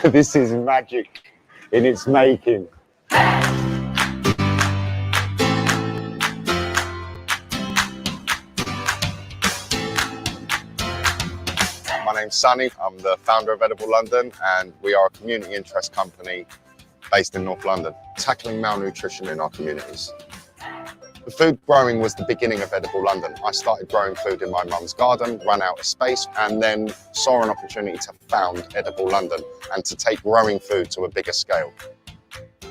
This is magic in its making. My name's Sonny. I'm the founder of Edible London, and we are a community interest company based in North London, tackling malnutrition in our communities. The food growing was the beginning of Edible London. I started growing food in my mum's garden, ran out of space, and then saw an opportunity to found Edible London and to take growing food to a bigger scale.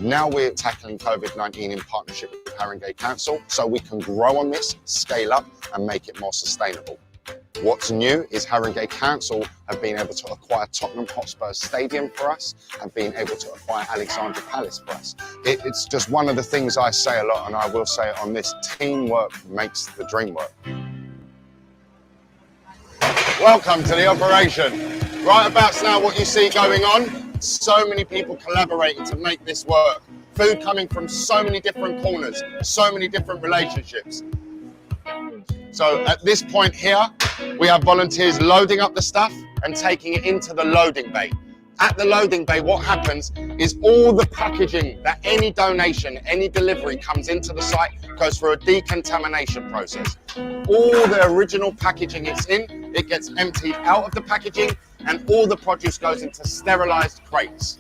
Now we're tackling COVID-19 in partnership with Haringey Council, so we can grow on this, scale up, and make it more sustainable. What's new is Haringey Council have been able to acquire Tottenham Hotspur Stadium for us and been able to acquire Alexandra Palace for us. It's just one of the things I say a lot, and I will say it on this: teamwork makes the dream work. Welcome to the operation. Right about now, what you see going on, so many people collaborating to make this work. Food coming from so many different corners, so many different relationships. So at this point here, we have volunteers loading up the stuff and taking it into the loading bay. At the loading bay, what happens is all the packaging that any donation, any delivery comes into the site goes through a decontamination process. All the original packaging it's in, it gets emptied out of the packaging, and all the produce goes into sterilized crates.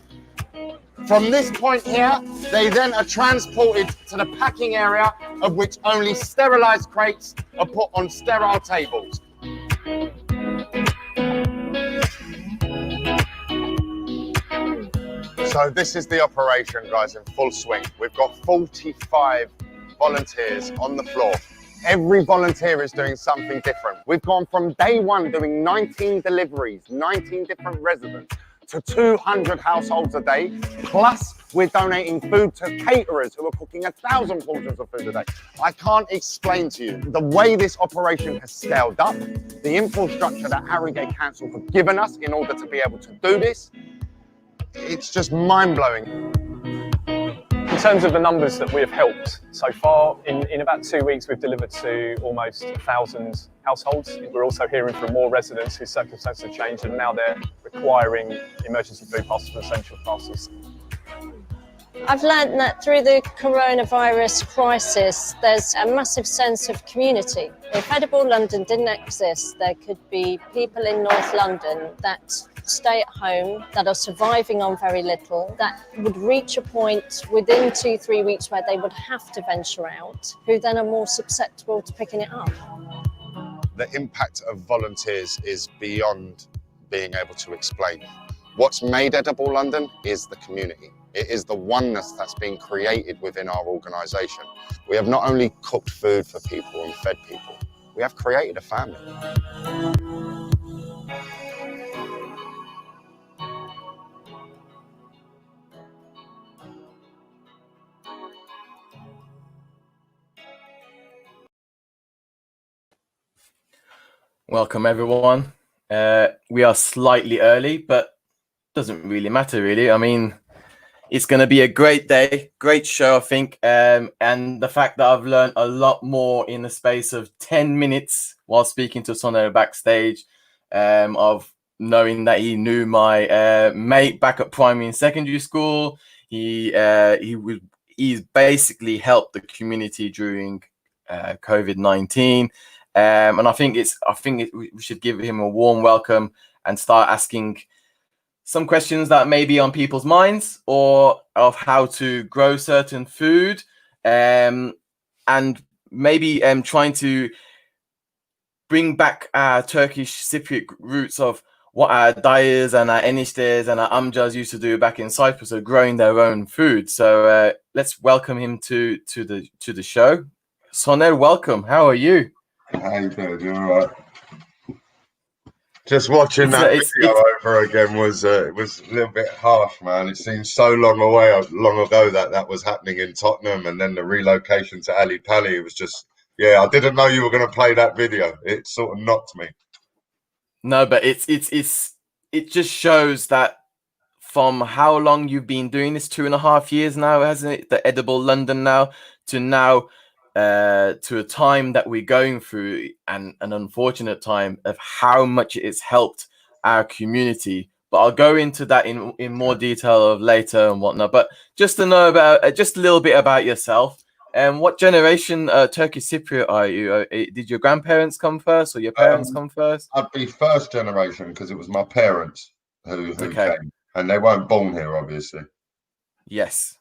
From this point here, they then are transported to the packing area, of which only sterilized crates are put on sterile tables. So this is the operation, guys, in full swing. We've got 45 volunteers on the floor. Every volunteer is doing something different. We've gone from day one doing 19 deliveries, 19 different residents, to 200 households a day, plus we're donating food to caterers who are cooking 1,000 portions of food a day. I can't explain to you the way this operation has scaled up, the infrastructure that Haringey Council have given us in order to be able to do this. It's just mind-blowing. In terms of the numbers that we have helped so far, in about 2 weeks we've delivered to almost 1,000 households. We're also hearing from more residents whose circumstances have changed and now they're requiring emergency food parcels and essential parcels. I've learned that through the coronavirus crisis, there's a massive sense of community. If Edible London didn't exist, there could be people in North London that stay at home, that are surviving on very little, that would reach a point within 2-3 weeks where they would have to venture out, who then are more susceptible to picking it up. The impact of volunteers is beyond being able to explain. What's made Edible London is the community. It is the oneness that's been created within our organisation. We have not only cooked food for people and fed people, we have created a family. Welcome everyone. We are slightly early, but doesn't really matter really. I mean, it's going to be a great day, great show, I think. And the fact that I've learned a lot more in the space of 10 minutes while speaking to Soner backstage, of knowing that he knew my mate back at primary and secondary school. He's basically helped the community during COVID-19. And I think we should give him a warm welcome and start asking some questions that may be on people's minds, or of how to grow certain food, and maybe trying to bring back our Turkish Cypriot roots of what our dayas and our eniştes and our amcas used to do back in Cyprus, of growing their own food. So let's welcome him to the show. Soner, welcome. How are you? How you doing? You all right? Just watching that video over again was a little bit harsh, man. It seems so long ago that was happening in Tottenham, and then the relocation to Ali Pali. It was just, yeah, I didn't know you were going to play that video. It sort of knocked me. No, but it just shows that from how long you've been doing this, 2.5 years now, hasn't it? The Edible London now, to a time that we're going through, and an unfortunate time of how much it's helped our community but I'll go into that in more detail of later and whatnot. But just to know about just a little bit about yourself. And what generation Turkish Cypriot are you? Did your grandparents come first, or your parents come first? I'd be first generation because it was my parents who Okay. came, and they weren't born here, obviously. Yes.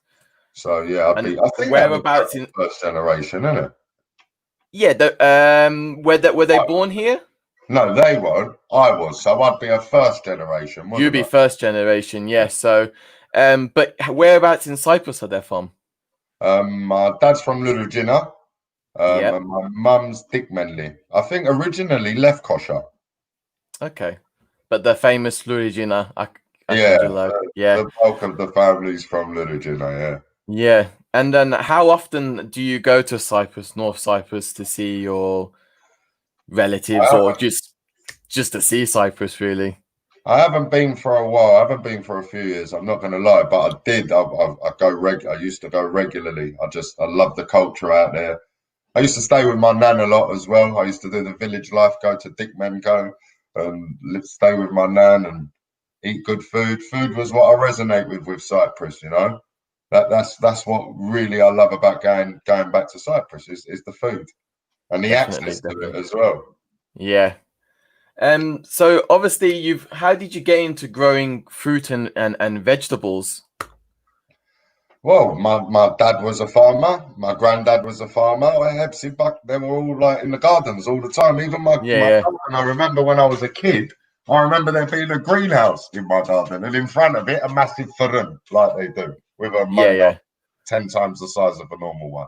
So yeah, I think whereabouts in first generation, isn't it? Yeah. Were they born here? No, they weren't. I was. So I'd be a first generation. You'd be first generation, yes. So, but whereabouts in Cyprus are they from? My dad's from Lurujina. Yeah. And my mum's Dikmenli. I think originally Lefkoşa. Okay, but the famous Lurujina, Yeah, yeah. The bulk of the family's from Lurujina. Yeah. Yeah, and then how often do you go to Cyprus, North Cyprus, to see your relatives, or just to see Cyprus, really? I haven't been for a while. I haven't been for a few years. I'm not going to lie, but I did. I I used to go regularly. I love the culture out there. I used to stay with my nan a lot as well. I used to do the village life, go to Dickmango, stay with my nan and eat good food. Food was what I resonate with Cyprus. You know, that's what really I love about going back to Cyprus is the food and the access to it as well. Yeah. So obviously how did you get into growing fruit and vegetables? Well, my dad was a farmer. My granddad was a farmer. They were all like in the gardens all the time. Even my garden, I remember when I was a kid, I remember there being a greenhouse in my garden, and in front of it, a massive furun, like they do, with a motor 10 times the size of a normal one.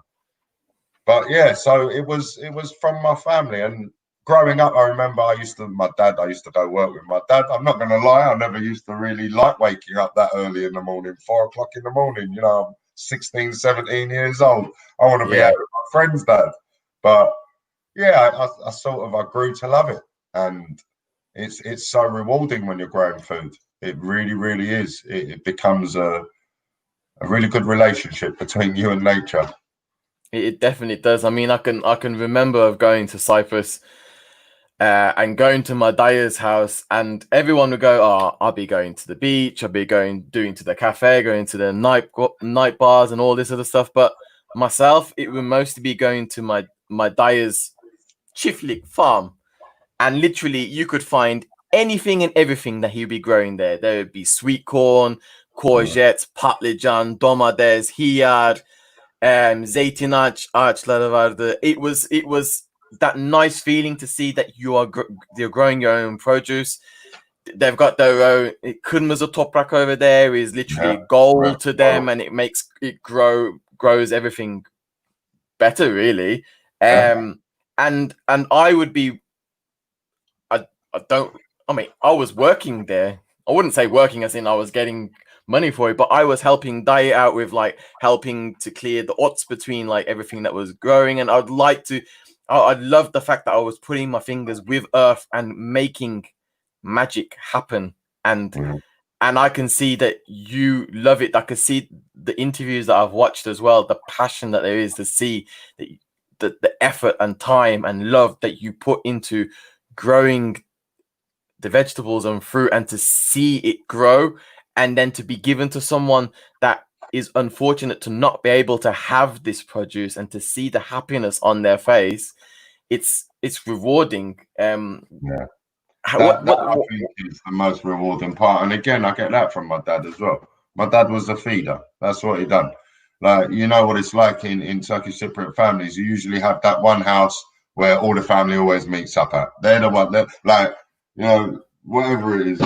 But yeah, so it was from my family. And growing up, I remember I used to go work with my dad. I'm not going to lie, I never used to really like waking up that early in the morning, 4 o'clock in the morning. You know, I'm 16, 17 years old. I want to be out with my friends, Dad. But yeah, I grew to love it. And it's so rewarding when you're growing food. It really, really is. It becomes a really good relationship between you and nature. It definitely does. I mean, I can remember going to Cyprus and going to my daya's house, and everyone would go, "Oh, I'll be going to the beach. I'll be doing to the cafe, going to the night bars and all this other stuff." But myself, it would mostly be going to my daya's Çiftlik farm, and literally you could find anything and everything that he'd be growing there. There would be sweet corn, courgettes, patlıcan, domates, hiyar. Zeytin ağaçları vardı. It was that nice feeling to see that you're growing your own produce. They've got their own kırmızı toprak over there is literally gold to them, and it makes it grows everything better, really. And I would be I was working there. I wouldn't say working as in I was getting money for it, but I was helping Dai out with like helping to clear the ots between like everything that was growing. And I love the fact that I was putting my fingers with earth and making magic happen. And I can see that you love it. I can see the interviews that I've watched as well, the passion that there is to see the effort and time and love that you put into growing the vegetables and fruit, and to see it grow, and then to be given to someone that is unfortunate to not be able to have this produce, and to see the happiness on their face, it's rewarding. I think is the most rewarding part. And again, I get that from my dad as well. My dad was a feeder. That's what he done. Like, you know what it's like in Turkish Cypriot families. You usually have that one house where all the family always meets up at. They're the one that, like, you know, whatever it is.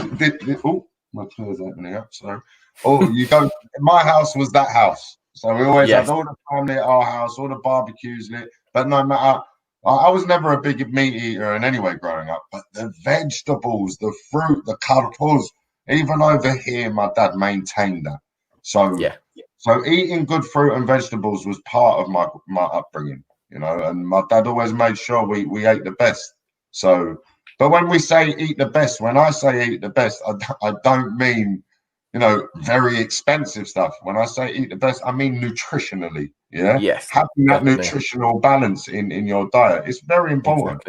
Oh, my chair's opening up. Sorry. Oh, you go. My house was that house. So we always had all the family at our house, all the barbecues lit. But no matter, I was never a big meat eater in any way growing up. But the vegetables, the fruit, the karpuz, even over here, my dad maintained that. So so eating good fruit and vegetables was part of my upbringing, you know. And my dad always made sure we ate the best. So. But when we say eat the best, when I say eat the best, I don't mean, you know, very expensive stuff. When I say eat the best, I mean nutritionally. Yeah. Yes. Having that nutritional balance in your diet is very important.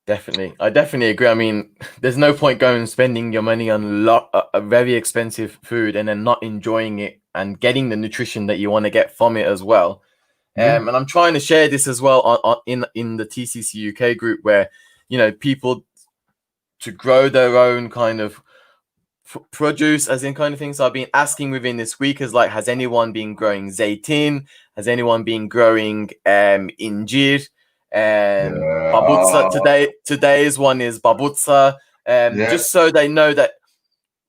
Definitely. I definitely agree. I mean, there's no point going and spending your money on a very expensive food and then not enjoying it and getting the nutrition that you want to get from it as well. Yeah. And I'm trying to share this as well in the TCCUK group where, people to grow their own kind of produce as in kind of thing. So I've been asking within this week is like, has anyone been growing zeytin? Has anyone been growing injir? Babutsa today's one is babutsa. Just so they know that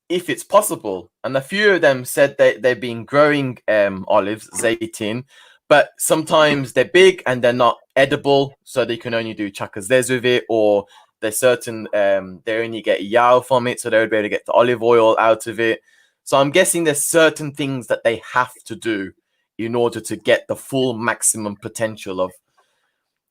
if it's possible, and a few of them said they've been growing olives, zeytin, but sometimes they're big and they're not edible, so they can only do chakazes with it, or there's certain they only get yao from it, so they would be able to get the olive oil out of it. So I'm guessing there's certain things that they have to do in order to get the full maximum potential of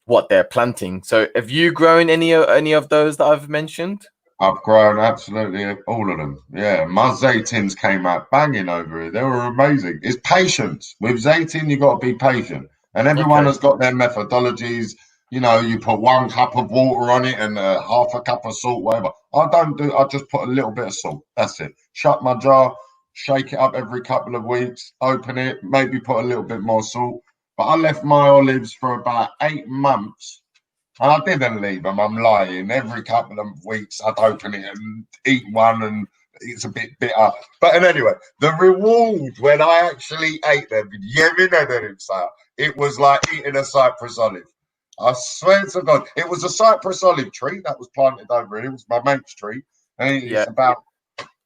what they're planting. So have you grown any of those that I've mentioned? I've grown absolutely all of them. Yeah, my zeytins came out banging over here. They were amazing. It's patience. With zeytin, you got to be patient. And everyone has got their methodologies. You put 1 cup of water on it and half a cup of salt, whatever. I just put a little bit of salt. That's it. Shut my jar, shake it up every couple of weeks, open it, maybe put a little bit more salt. But I left my olives for about 8 months. And I didn't leave them, I'm lying. Every couple of weeks, I'd open it and eat one, and it's a bit bitter. But anyway, the reward when I actually ate them, it was like eating a Cyprus olive. I swear to God, it was a Cyprus olive tree that was planted over here. It was my mate's tree. And it's about,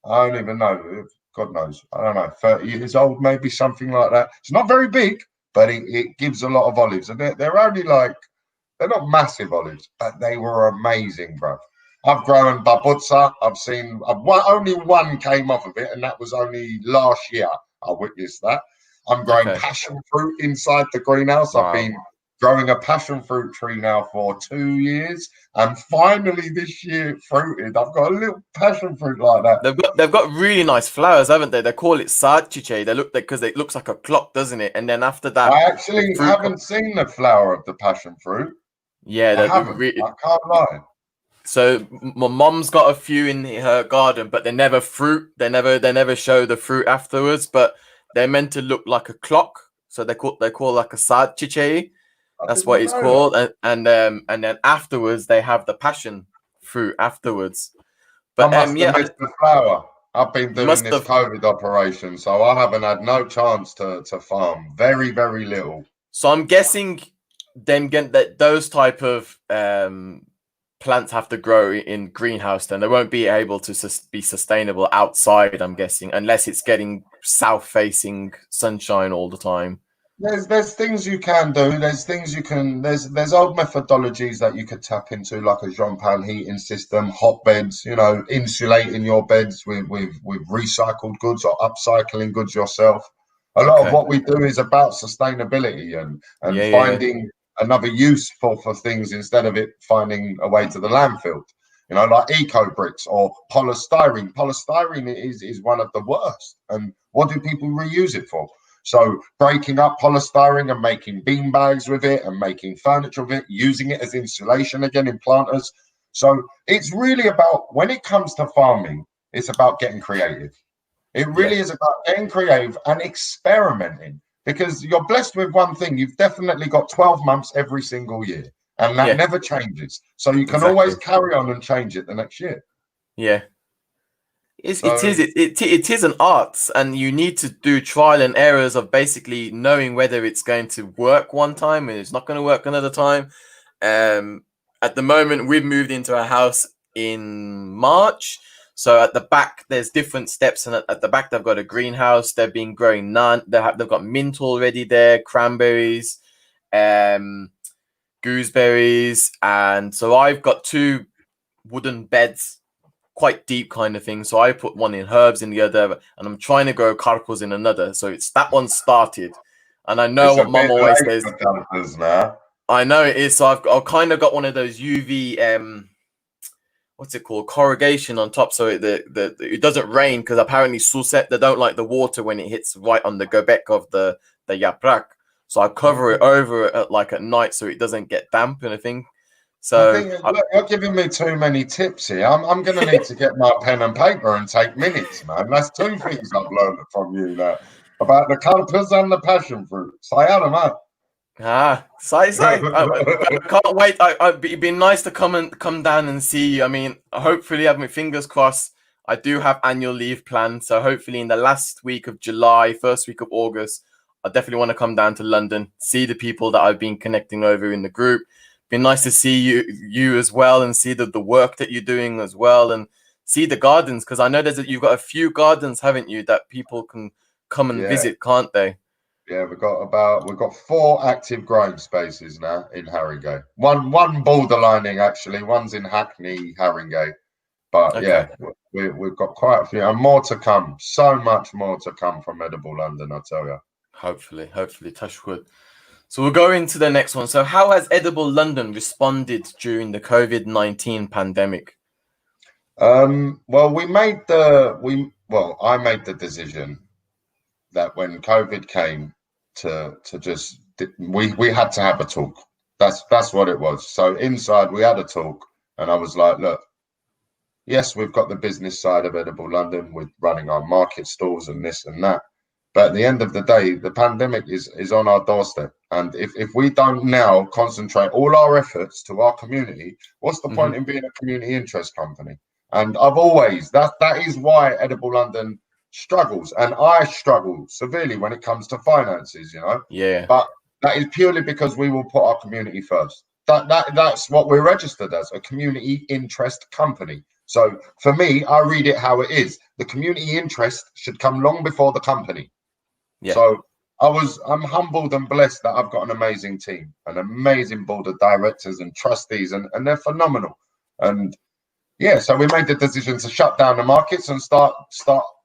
I don't even know, God knows, I don't know, 30 years old, maybe something like that. It's not very big, but it gives a lot of olives. And they're only like, they're not massive olives, but they were amazing, bro. I've grown babutsa. Only one came off of it, and that was only last year. I witnessed that. I'm growing passion fruit inside the greenhouse. Wow. I've been growing a passion fruit tree now for 2 years, and finally this year it fruited. I've got a little passion fruit like that. They've got really nice flowers, haven't they? They call it sarchiche. They look because it looks like a clock, doesn't it? And then after that, I actually haven't seen the flower of the passion fruit. Yeah, I can't lie. So my mom's got a few in her garden, but they never fruit. They never show the fruit afterwards. But they're meant to look like a clock, so they call like a sarchiche. That's what it's called. And then afterwards they have the passion fruit afterwards. But I must have missed the flower. I've been doing this COVID operation, so I haven't had no chance to farm. Very, very little. So I'm guessing then that those type of plants have to grow in greenhouse, then they won't be able to be sustainable outside, I'm guessing, unless it's getting south facing sunshine all the time. There's things you can do. There's things you can. There's old methodologies that you could tap into, like a Jean Paul heating system, hot beds. Insulating your beds with recycled goods or upcycling goods yourself. A lot of what we do is about sustainability and finding another use for things instead of it finding a way to the landfill. Like eco bricks or polystyrene. Polystyrene is one of the worst. And what do people reuse it for? So breaking up polystyrene and making bean bags with it and making furniture with it, using it as insulation again in planters. So it's really about, when it comes to farming, it's about getting creative. It really is about getting creative and experimenting, because you're blessed with one thing. You've definitely got 12 months every single year, and that never changes. So you can always carry on and change it the next year. Yeah. It is an art, and you need to do trial and errors of basically knowing whether it's going to work one time and it's not going to work another time. At the moment, we've moved into a house in March. So at the back, there's different steps, and at the back, they've got a greenhouse. They've been growing they've got mint already there, cranberries, gooseberries, and so I've got 2 wooden beds, quite deep kind of thing. So I put one in herbs in the other, and I'm trying to grow karpuz in another. So it's that one started, and I know what Mum always says. I know it is. So I've kind of got one of those UV what's it called, corrugation on top, so it doesn't rain, because apparently Suset, they don't like the water when it hits right on the gobek of the yaprak. So I cover it over at night so it doesn't get damp and everything. So Look, you're giving me too many tips here. I'm going to need to get my pen and paper and take minutes, man. That's two things I've learned from you now about the colours and the passion fruit. Say out of I can't wait. It'd be nice to come down and see you. I mean, hopefully, I have my fingers crossed. I do have annual leave planned, so hopefully in the last week of July, first week of August, I definitely want to come down to London, see the people that I've been connecting over in the group. Be nice to see you as well, and see the work that you're doing as well, and see the gardens, because I know you've got a few gardens, haven't you, that people can come and visit, can't they? Yeah, we've got 4 active growing spaces now in Haringey. One borderlining actually. One's in Hackney, Haringey. But Okay. yeah, we've got quite a few and more to come. So much more to come from Edible London, I tell you. Hopefully, touch wood. So we'll go into the next one. So how has Edible London responded during the COVID-19 pandemic? Well, I made the decision that when COVID came we had to have a talk. That's what it was. So inside we had a talk, and I was like, look, yes, we've got the business side of Edible London with running our market stalls and this and that. But at the end of the day, the pandemic is on our doorstep. And if we don't now concentrate all our efforts to our community, what's the point in being a community interest company? And I've always, that is why Edible London struggles. And I struggle severely when it comes to finances, Yeah. But that is purely because we will put our community first. That's what we're registered as, a community interest company. So for me, I read it how it is. The community interest should come long before the company. Yeah. So I'm humbled and blessed that I've got an amazing team, an amazing board of directors and trustees, and they're phenomenal. And yeah, so we made the decision to shut down the markets and start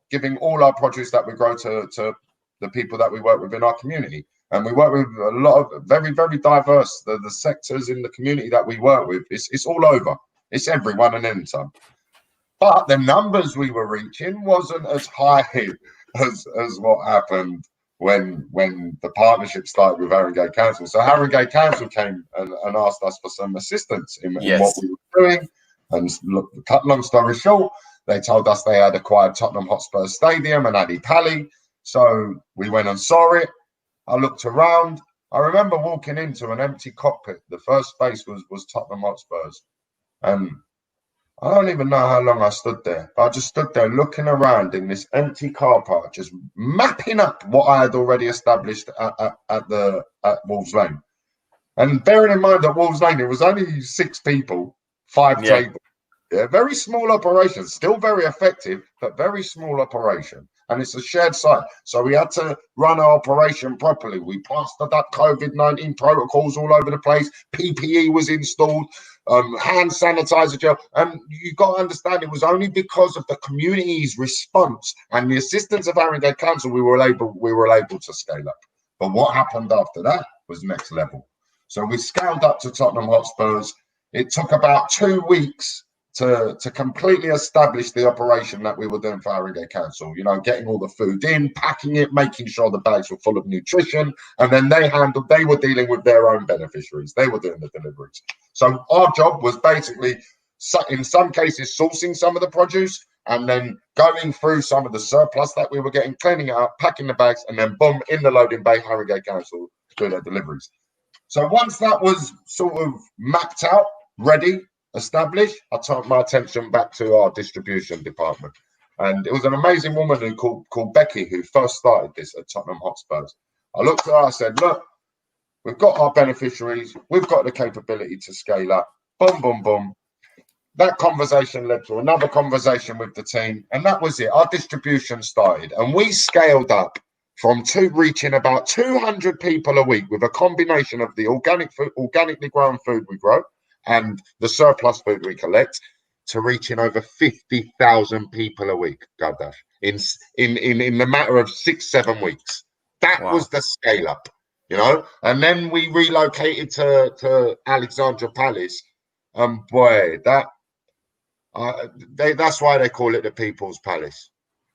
giving all our produce that we grow to the people that we work with in our community. And we work with a lot of very, very diverse, the sectors in the community that we work with. It's all over. It's everyone and then some. But the numbers we were reaching wasn't as high as what happened when the partnership started with Haringey Council. So Haringey Council came and asked us for some assistance in what we were doing. And look, cut long story short, they told us they had acquired Tottenham Hotspur Stadium and Ali Pally. So we went and saw it. I looked around. I remember walking into an empty cockpit. The first space was Tottenham Hotspurs. And I don't even know how long I stood there, but I just stood there looking around in this empty car park, just mapping up what I had already established at Wolves Lane. And bearing in mind that Wolves Lane, it was only 6 people, 5 tables. Yeah, very small operation, still very effective, but very small operation. And it's a shared site. So we had to run our operation properly. We plastered up COVID-19 protocols all over the place. PPE was installed, hand sanitizer gel. And you got to understand, it was only because of the community's response and the assistance of Haringey Council we were able to scale up. But what happened after that was next level. So we scaled up to Tottenham Hotspurs. It took about 2 weeks to completely establish the operation that we were doing for Haringey Council, getting all the food in, packing it, making sure the bags were full of nutrition, and then they were dealing with their own beneficiaries. They were doing the deliveries. So our job was basically, in some cases, sourcing some of the produce and then going through some of the surplus that we were getting, cleaning it up, packing the bags, and then boom, in the loading bay, Haringey Council do their deliveries. So once that was sort of mapped out, ready, established, I turned my attention back to our distribution department. And it was an amazing woman called Becky who first started this at Tottenham Hotspurs. I looked at her, I said, look, we've got our beneficiaries, we've got the capability to scale up. Boom, boom, boom. That conversation led to another conversation with the team, and that was it. Our distribution started, and we scaled up from reaching about 200 people a week with a combination of the organically grown food we grow and the surplus food we collect, to reaching over 50,000 people a week, Gardash, in the matter of 6-7 weeks. That was the scale up, And then we relocated to Alexandra Palace, and boy, that's why they call it the People's Palace.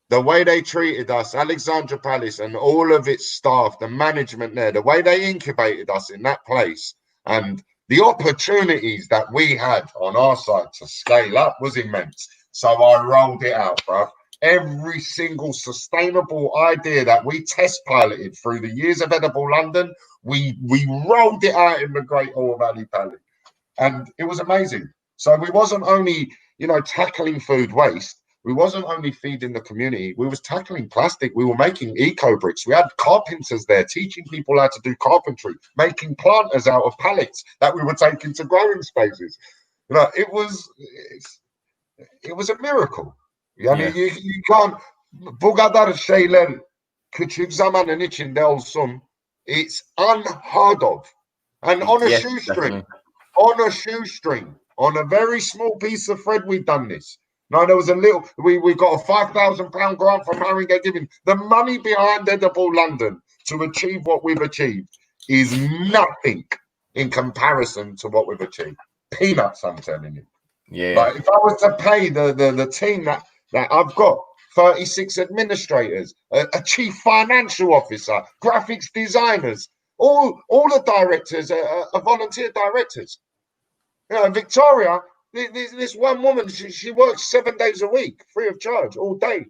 The way they treated us, Alexandra Palace and all of its staff, the management there, the way they incubated us in that place, and the opportunities that we had on our side to scale up was immense. So I rolled it out, bro. Every single sustainable idea that we test piloted through the years of Edible London, we rolled it out in the Great Ore Valley Valley. And it was amazing. So we wasn't only, tackling food waste. We wasn't only feeding the community. We was tackling plastic. We were making eco bricks. We had carpenters there teaching people how to do carpentry, making planters out of pallets that we were taking to growing spaces. It was a miracle. Yani you can't. Bu kadar şeyler küçük zamanın içinde olsun. It's unheard of. And on a shoestring. On a shoestring, on a very small piece of thread, we've done this. No, there was a little, we got a £5,000 grant from Haringey Giving. The money behind Edible London to achieve what we've achieved is nothing in comparison to what we've achieved. Peanuts, I'm telling you. Yeah. Like if I was to pay the team that I've got, 36 administrators, a chief financial officer, graphics designers, all the directors are volunteer directors. Victoria, this one woman, she works 7 days a week, free of charge, all day.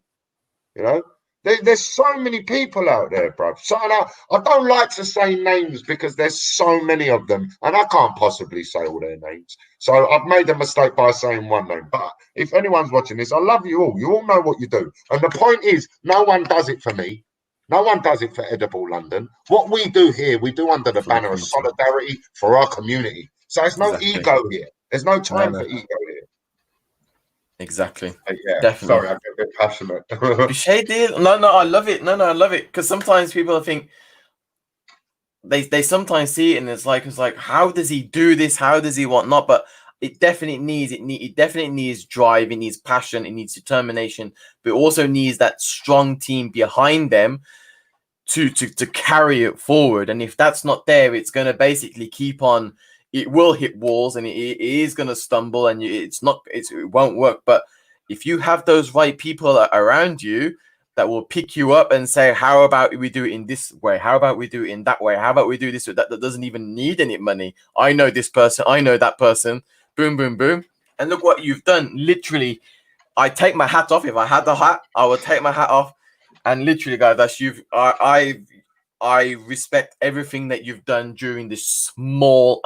There's so many people out there, bro. So I don't like to say names because there's so many of them, and I can't possibly say all their names. So I've made a mistake by saying one name. But if anyone's watching this, I love you all. You all know what you do. And the point is, no one does it for me. No one does it for Edible London. What we do here, we do under the banner of solidarity for our community. So there's no ego here. There's no time for ego here. Exactly. Yeah, definitely. Sorry, I get a bit passionate. No, I love it. No, I love it. Because sometimes people think they sometimes see it and it's like, how does he do this? How does he whatnot? But it definitely needs drive, it needs passion, it needs determination, but it also needs that strong team behind them to carry it forward. And if that's not there, it's going to basically keep on. It will hit walls and it is going to stumble and it won't work. But if you have those right people around you that will pick you up and say, how about we do it in this way? How about we do it in that way? How about we do this that doesn't even need any money? I know this person. I know that person. Boom, boom, boom. And look what you've done. Literally, I take my hat off. If I had the hat, I would take my hat off. And literally, guys, I respect everything that you've done during this small,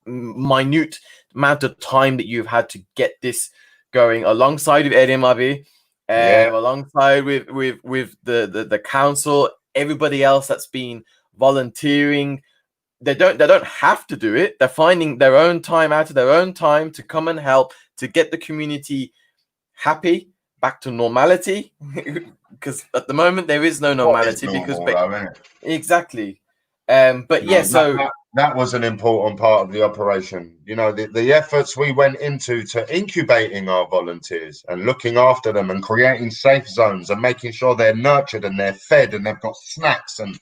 minute amount of time that you've had to get this going, alongside with Eddie Mabi, alongside with the council, everybody else that's been volunteering. They don't have to do it. They're finding their own time out of their own time to come and help to get the community happy, back to normality. Because at the moment there is no normality. Exactly. But yeah, so that was an important part of the operation. The efforts we went into to incubating our volunteers and looking after them and creating safe zones and making sure they're nurtured and they're fed and they've got snacks and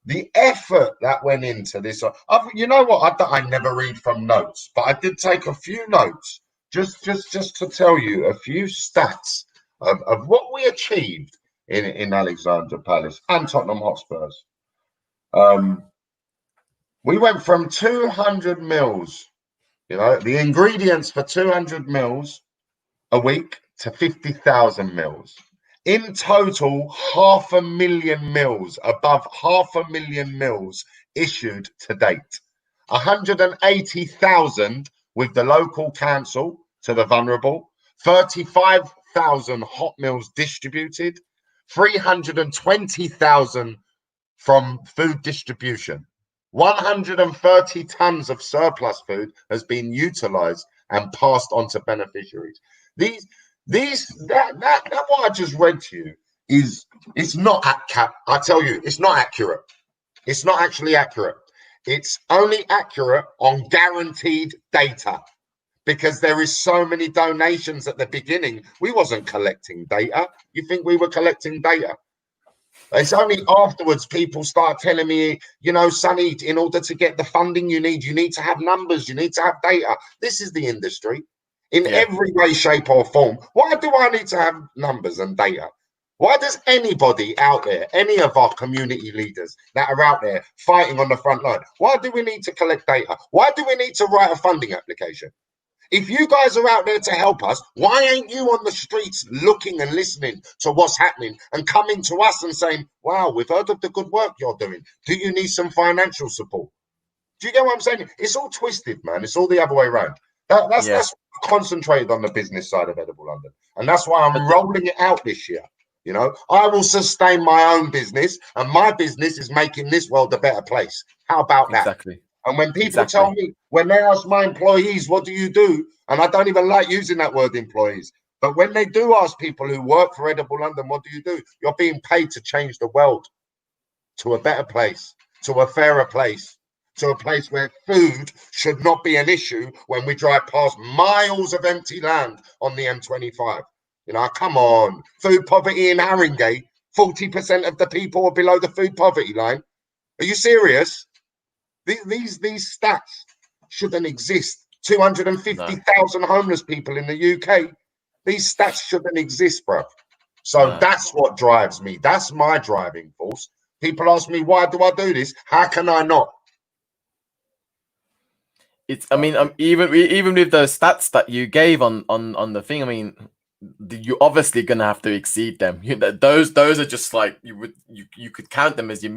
the effort that went into this. I never read from notes, but I did take a few notes just to tell you a few stats of what we achieved in Alexandra Palace and Tottenham Hotspurs. We went from 200 mils, the ingredients for 200 mils a week to 50,000 mils. In total, 500,000 mils, above 500,000 mils issued to date. 180,000 with the local council to the vulnerable, 35,000 hot meals distributed, 320,000 from food distribution. 130 tons of surplus food has been utilized and passed on to beneficiaries. That what I just read to you it's not I tell you, it's not accurate. It's not actually accurate. It's only accurate on guaranteed data, because there is so many donations at the beginning. We wasn't collecting data. You think we were collecting data? It's only afterwards people start telling me, Sonny, in order to get the funding you need to have numbers, you need to have data. This is the industry. In every way, shape or form. Why do I need to have numbers and data? Why does anybody out there, any of our community leaders that are out there fighting on the front line, why do we need to collect data? Why do we need to write a funding application? If you guys are out there to help us, why ain't you on the streets looking and listening to what's happening and coming to us and saying, wow, we've heard of the good work you're doing. Do you need some financial support? Do you get what I'm saying? It's all twisted, man. It's all the other way around. That's concentrated on the business side of Edible London. And that's why I'm rolling it out this year. You know, I will sustain my own business, and my business is making this world a better place. How about that? Exactly. And when people tell me, when they ask my employees, what do you do? And I don't even like using that word employees. But when they do ask people who work for Edible London, what do you do? You're being paid to change the world to a better place, to a fairer place, to a place where food should not be an issue when we drive past miles of empty land on the M25. You know, come on. Food poverty in Haringey, 40% of the people are below the food poverty line. Are you serious? These stats shouldn't exist. 250,000 homeless people in the UK. These stats shouldn't exist, bro. So that's what drives me. That's my driving force. People ask me, why do I do this? How can I not? It's, I mean, even with those stats that you gave on the thing, I mean, you're obviously gonna have to exceed them. Those are just like you could count them as your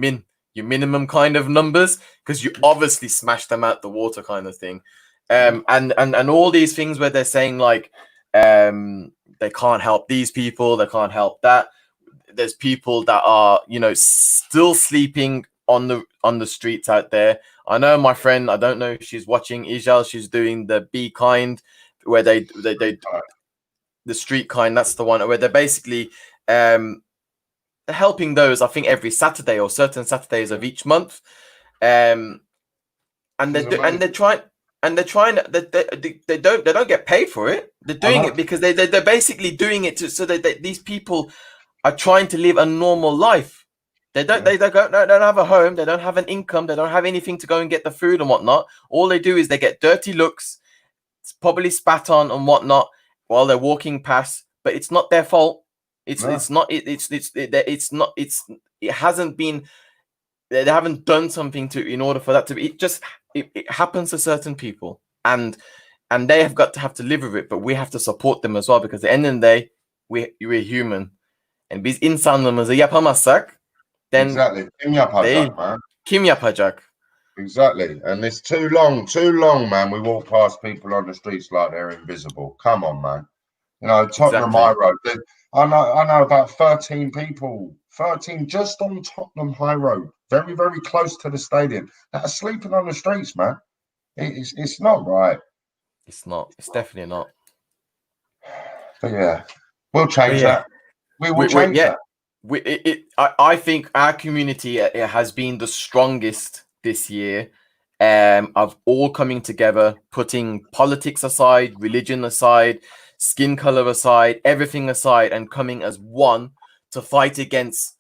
minimum kind of numbers, because you obviously smash them out the water kind of thing. And all these things where they're saying like they can't help these people, they can't help that. There's people that are, you know, still sleeping on the streets out there. I know my friend, I don't know if she's watching, Ijal, she's doing the Be Kind, where they the street kind, that's the one where they're basically they're helping those, I think every Saturday or certain Saturdays of each month. And they're trying they don't get paid for it. They're doing it because they're basically doing it so that these people are trying to live a normal life. They don't have a home, they don't have an income, they don't have anything to go and get the food and whatnot. All they do is they get dirty looks, it's probably spat on and whatnot while they're walking past, but it's not their fault. It hasn't been, they haven't done something in order for that to be. It happens to certain people, and they have to live with it. But we have to support them as well, because at the end of the day, we're human, and biz insanlığımızı yapamazsak, then exactly. Kim yapacak. Exactly. And it's too long, man. We walk past people on the streets like they're invisible. Come on, man. You know, Tottenham High Road. I know about 13 people, 13 just on Tottenham High Road, very, very close to the stadium, that are sleeping on the streets, man. It's not right. It's not. It's definitely not. But yeah, we'll change that. We will change that. I think our community has been the strongest this year, of all coming together, putting politics aside, religion aside, skin color aside, everything aside, and coming as one to fight against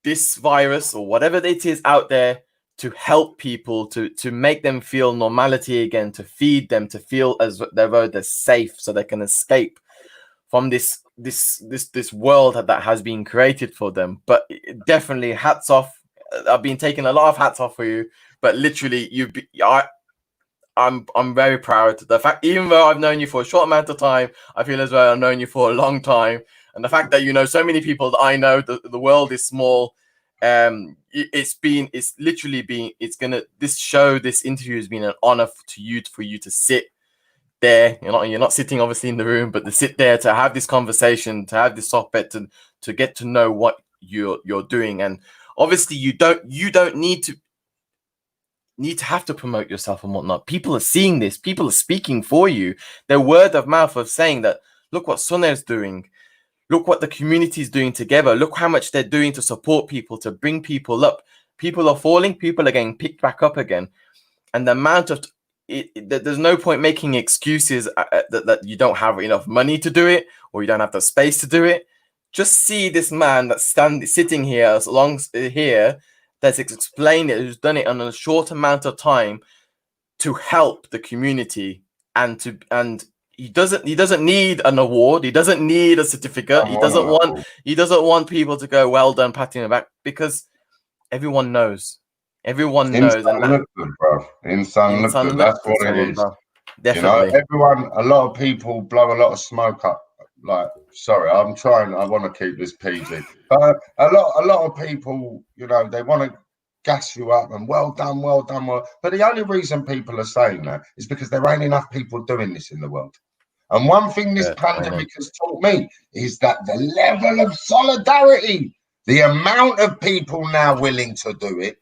this virus or whatever it is out there, to help people, to make them feel normality again, to feed them, to feel as though they're safe, so they can escape from this world that has been created for them. But definitely hats off. I've been taking a lot of hats off for you, but literally I'm very proud. The fact, even though I've known you for a short amount of time, I feel as though I've known you for a long time. And the fact that you know so many people that I know, the world is small. This interview has been an honor for you to sit there. You're not sitting obviously in the room, but to sit there, to have this conversation, to have this sohbet, to get to know what you're doing. And obviously you don't need to have to promote yourself and whatnot. People are seeing this, people are speaking for you. Their word of mouth of saying that, look what Soner's doing, look what the community is doing together, look how much they're doing to support people, to bring people up. People are falling, people are getting picked back up again. And the amount of there's no point making excuses that you don't have enough money to do it, or you don't have the space to do it. Just see this man that's sitting here as long here, that's explained it, who's done it in a short amount of time to help the community, and he doesn't need an award. He doesn't need a certificate. He doesn't want people to go, well done, patting him back, because everyone knows. Everyone knows. Insan look good, bro. Insan look good. That's what it is. Definitely. You know, everyone, a lot of people blow a lot of smoke up. Like, sorry, I want to keep this PG. But a lot of people, you know, they want to gas you up and well done. But the only reason people are saying that is because there ain't enough people doing this in the world. And one thing this pandemic has taught me is that the level of solidarity, the amount of people now willing to do it,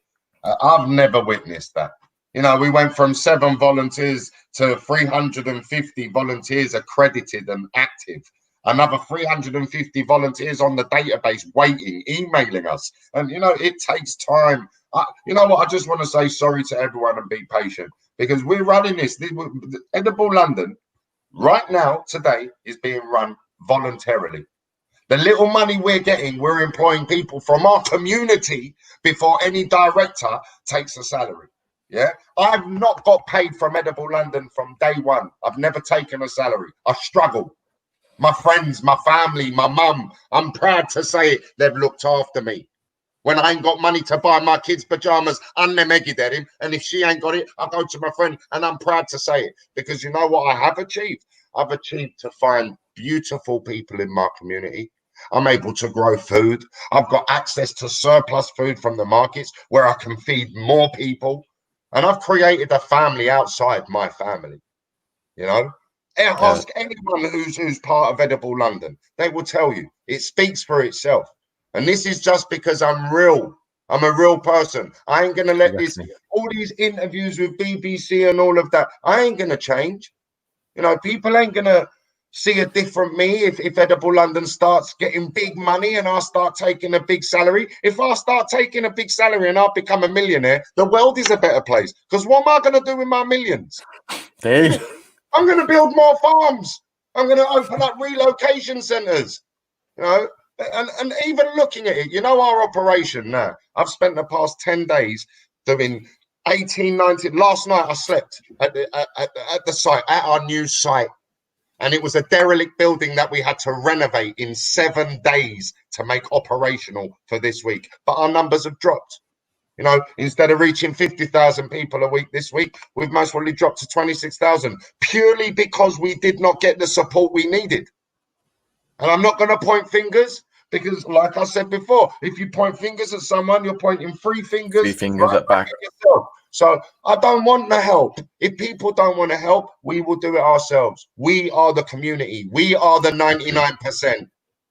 I've never witnessed that. You know, we went from 7 volunteers to 350 volunteers accredited and active. Another 350 volunteers on the database waiting, emailing us. And, you know, it takes time. You know what? I just want to say sorry to everyone and be patient, because we're running this. Edible London, right now, today, is being run voluntarily. The little money we're getting, we're employing people from our community before any director takes a salary. Yeah, I've not got paid from Edible London from day one. I've never taken a salary. I struggle. My friends, my family, my mum, I'm proud to say it, they've looked after me. When I ain't got money to buy my kids' pajamas, I'm them eggy him. And if she ain't got it, I go to my friend, and I'm proud to say it. Because you know what I have achieved? I've achieved to find beautiful people in my community. I'm able to grow food. I've got access to surplus food from the markets where I can feed more people. And I've created a family outside my family, you know. Ask anyone who's part of Edible London. They will tell you. It speaks for itself. And this is just because I'm real. I'm a real person. I ain't going to let all these interviews with BBC and all of that, I ain't going to change. You know, people ain't going to see a different me if Edible London starts getting big money and I start taking a big salary. If I start taking a big salary and I become a millionaire, the world is a better place. Because what am I going to do with my millions? I'm going to build more farms. I'm going to open up relocation centres. You know, and even looking at it, you know, our operation now, I've spent the past 10 days doing 18, 19. Last night I slept at the site, at our new site. And it was a derelict building that we had to renovate in 7 days to make operational for this week. But our numbers have dropped. You know, instead of reaching 50,000 people a week this week, we've most probably dropped to 26,000, purely because we did not get the support we needed. And I'm not going to point fingers, because, like I said before, if you point fingers at someone, you're pointing 3 fingers right back at yourself. So I don't want the help. If people don't want to help, we will do it ourselves. We are the community. We are the 99%.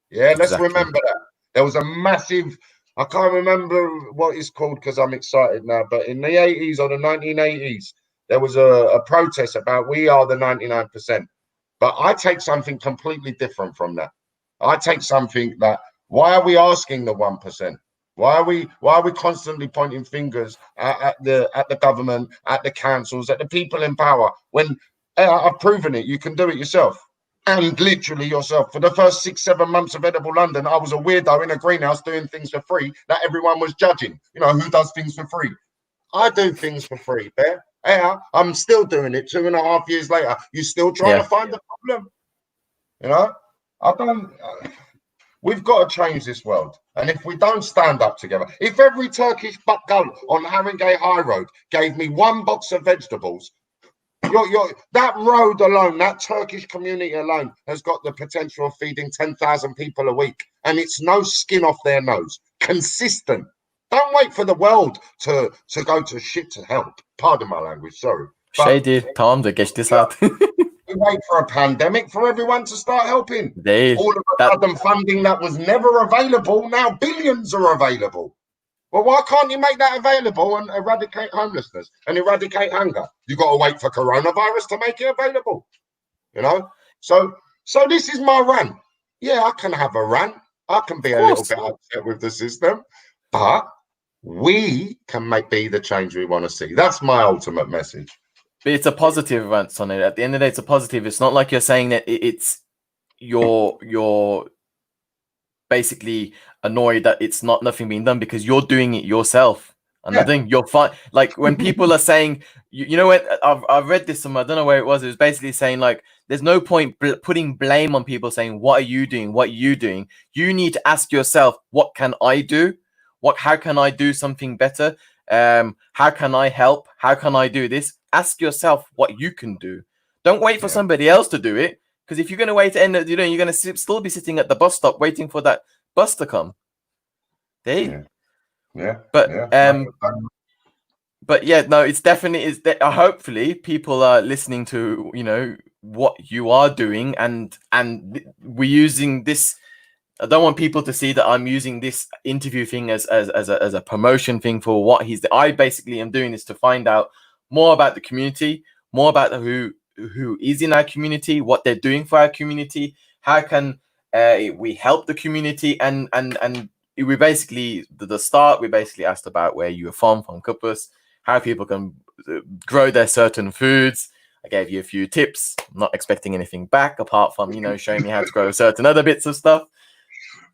Yeah, let's remember that. There was a massive, I can't remember what it's called because I'm excited now, but in the 80s or the 1980s, there was a protest about we are the 99%. But I take something completely different from that. I take something that, why are we asking the 1%? Why are we constantly pointing fingers at the government, at the councils, at the people in power, when I've proven it, you can do it yourself. And literally yourself. For the first 6-7 months of Edible London, I was a weirdo in a greenhouse doing things for free that everyone was judging. You know, who does things for free? I do things for free, Bear. Yeah, I'm still doing it 2.5 years later. You still trying to find the problem? You know, we've got to change this world. And if we don't stand up together, if every Turkish bakkal on Haringey High Road gave me 1 box of vegetables, that road alone, that Turkish community alone has got the potential of feeding 10,000 people a week. And it's no skin off their nose. Consistent. Don't wait for the world to go to shit to help. Pardon my language, sorry. Tamam da geçti saat. We wait for a pandemic for everyone to start helping. All of a sudden, funding that was never available, now billions are available. Well, why can't you make that available and eradicate homelessness and eradicate hunger? You got to wait for coronavirus to make it available. You know? So this is my rant. Yeah, I can have a rant. I can be a little bit upset with the system, but we can be the change we want to see. That's my ultimate message. But it's a positive rant, Soner. At the end of the day, it's a positive. It's not like you're saying that it's you're basically annoyed that it's nothing being done, because you're doing it yourself. And I think you'll find, like, when people are saying, you know what, I've read this somewhere, I don't know where it was basically saying, like, there's no point putting blame on people saying, what are you doing? What are you doing? You need to ask yourself, what can I do? How can I do something better? How can I help? How can I do this? Ask yourself what you can do. Don't wait for somebody else to do it. Because if you're going to wait to end up, you're going to still be sitting at the bus stop waiting for that bus to come. But yeah, no, it's definitely hopefully people are listening to, you know, what you are doing, and we're using this. I don't want people to see that I'm using this interview thing as a promotion thing for what I basically am doing this to find out more about the community, more about who is in our community, what they're doing for our community, how can we help the community, and we basically the start we basically asked about where you were from Kupus, how people can grow their certain foods. I gave you a few tips. I'm not expecting anything back apart from, you know, showing me how to grow certain other bits of stuff.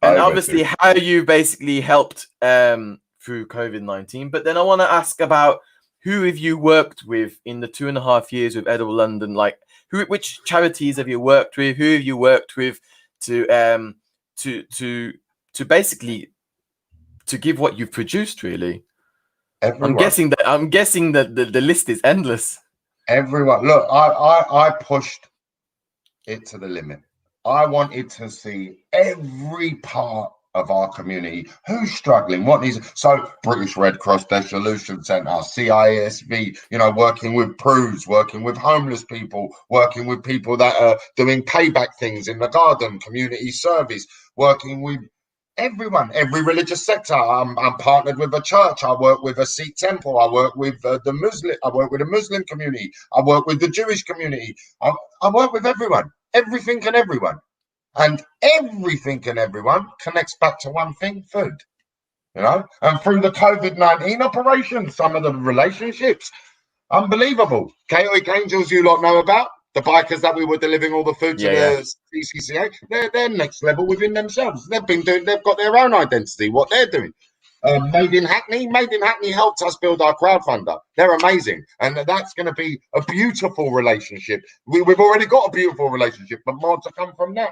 And obviously how you basically helped through COVID-19. But then I want to ask about, who have you worked with in the 2.5 years with Edible London? Like, which charities have you worked with? Who have you worked with to basically to give what you've produced, really? Everyone. I'm guessing that the list is endless. Everyone. Look, I pushed it to the limit. I wanted to see every part of our community who's struggling, what needs. So British Red Cross, their Solution Centre, CISV, you know, working with PRUs, working with homeless people, working with people that are doing payback things in the garden, community service, working with everyone, every religious sector. I'm partnered with a church. I work with a Sikh temple. I work with the Muslim. I work with the Muslim community. I work with the Jewish community. I work with everyone, everything and everyone, and everything and everyone connects back to one thing: food. You know, and through the COVID-19 operation, some of the relationships, unbelievable. Chaotic Angels, you lot know about. The bikers that we were delivering all the food to the TCCUK, they're next level within themselves. They've got their own identity, what they're doing. Made in Hackney helped us build our crowdfunder. They're amazing, and that's going to be a beautiful relationship. We've already got a beautiful relationship, but more to come from that.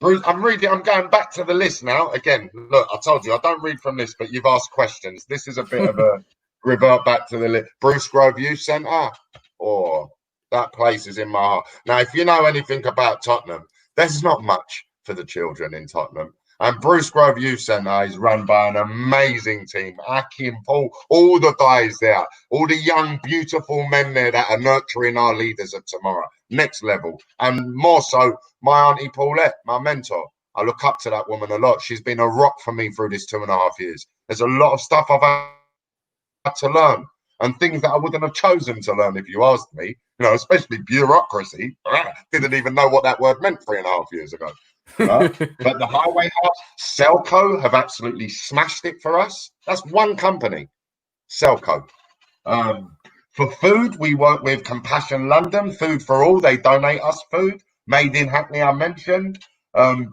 Bruce, I'm going back to the list now. Again, look, I told you I don't read from this, but you've asked questions. This is a bit of a revert back to the list. Bruce Grove Youth Centre, that place is in my heart. Now, if you know anything about Tottenham, there's not much for the children in Tottenham. And Bruce Grove Youth Centre is run by an amazing team. Akim, Paul, all the guys there, all the young, beautiful men there that are nurturing our leaders of tomorrow. Next level. And more so, my auntie Paulette, my mentor. I look up to that woman a lot. She's been a rock for me through this 2.5 years. There's a lot of stuff I've had to learn, and things that I wouldn't have chosen to learn if you asked me, you know, especially bureaucracy. Didn't even know what that word meant 3.5 years ago. But the Highway House, Selco have absolutely smashed it for us. That's one company, Selco. For food, we work with Compassion London, Food for All. They donate us food. Made in Hackney, I mentioned.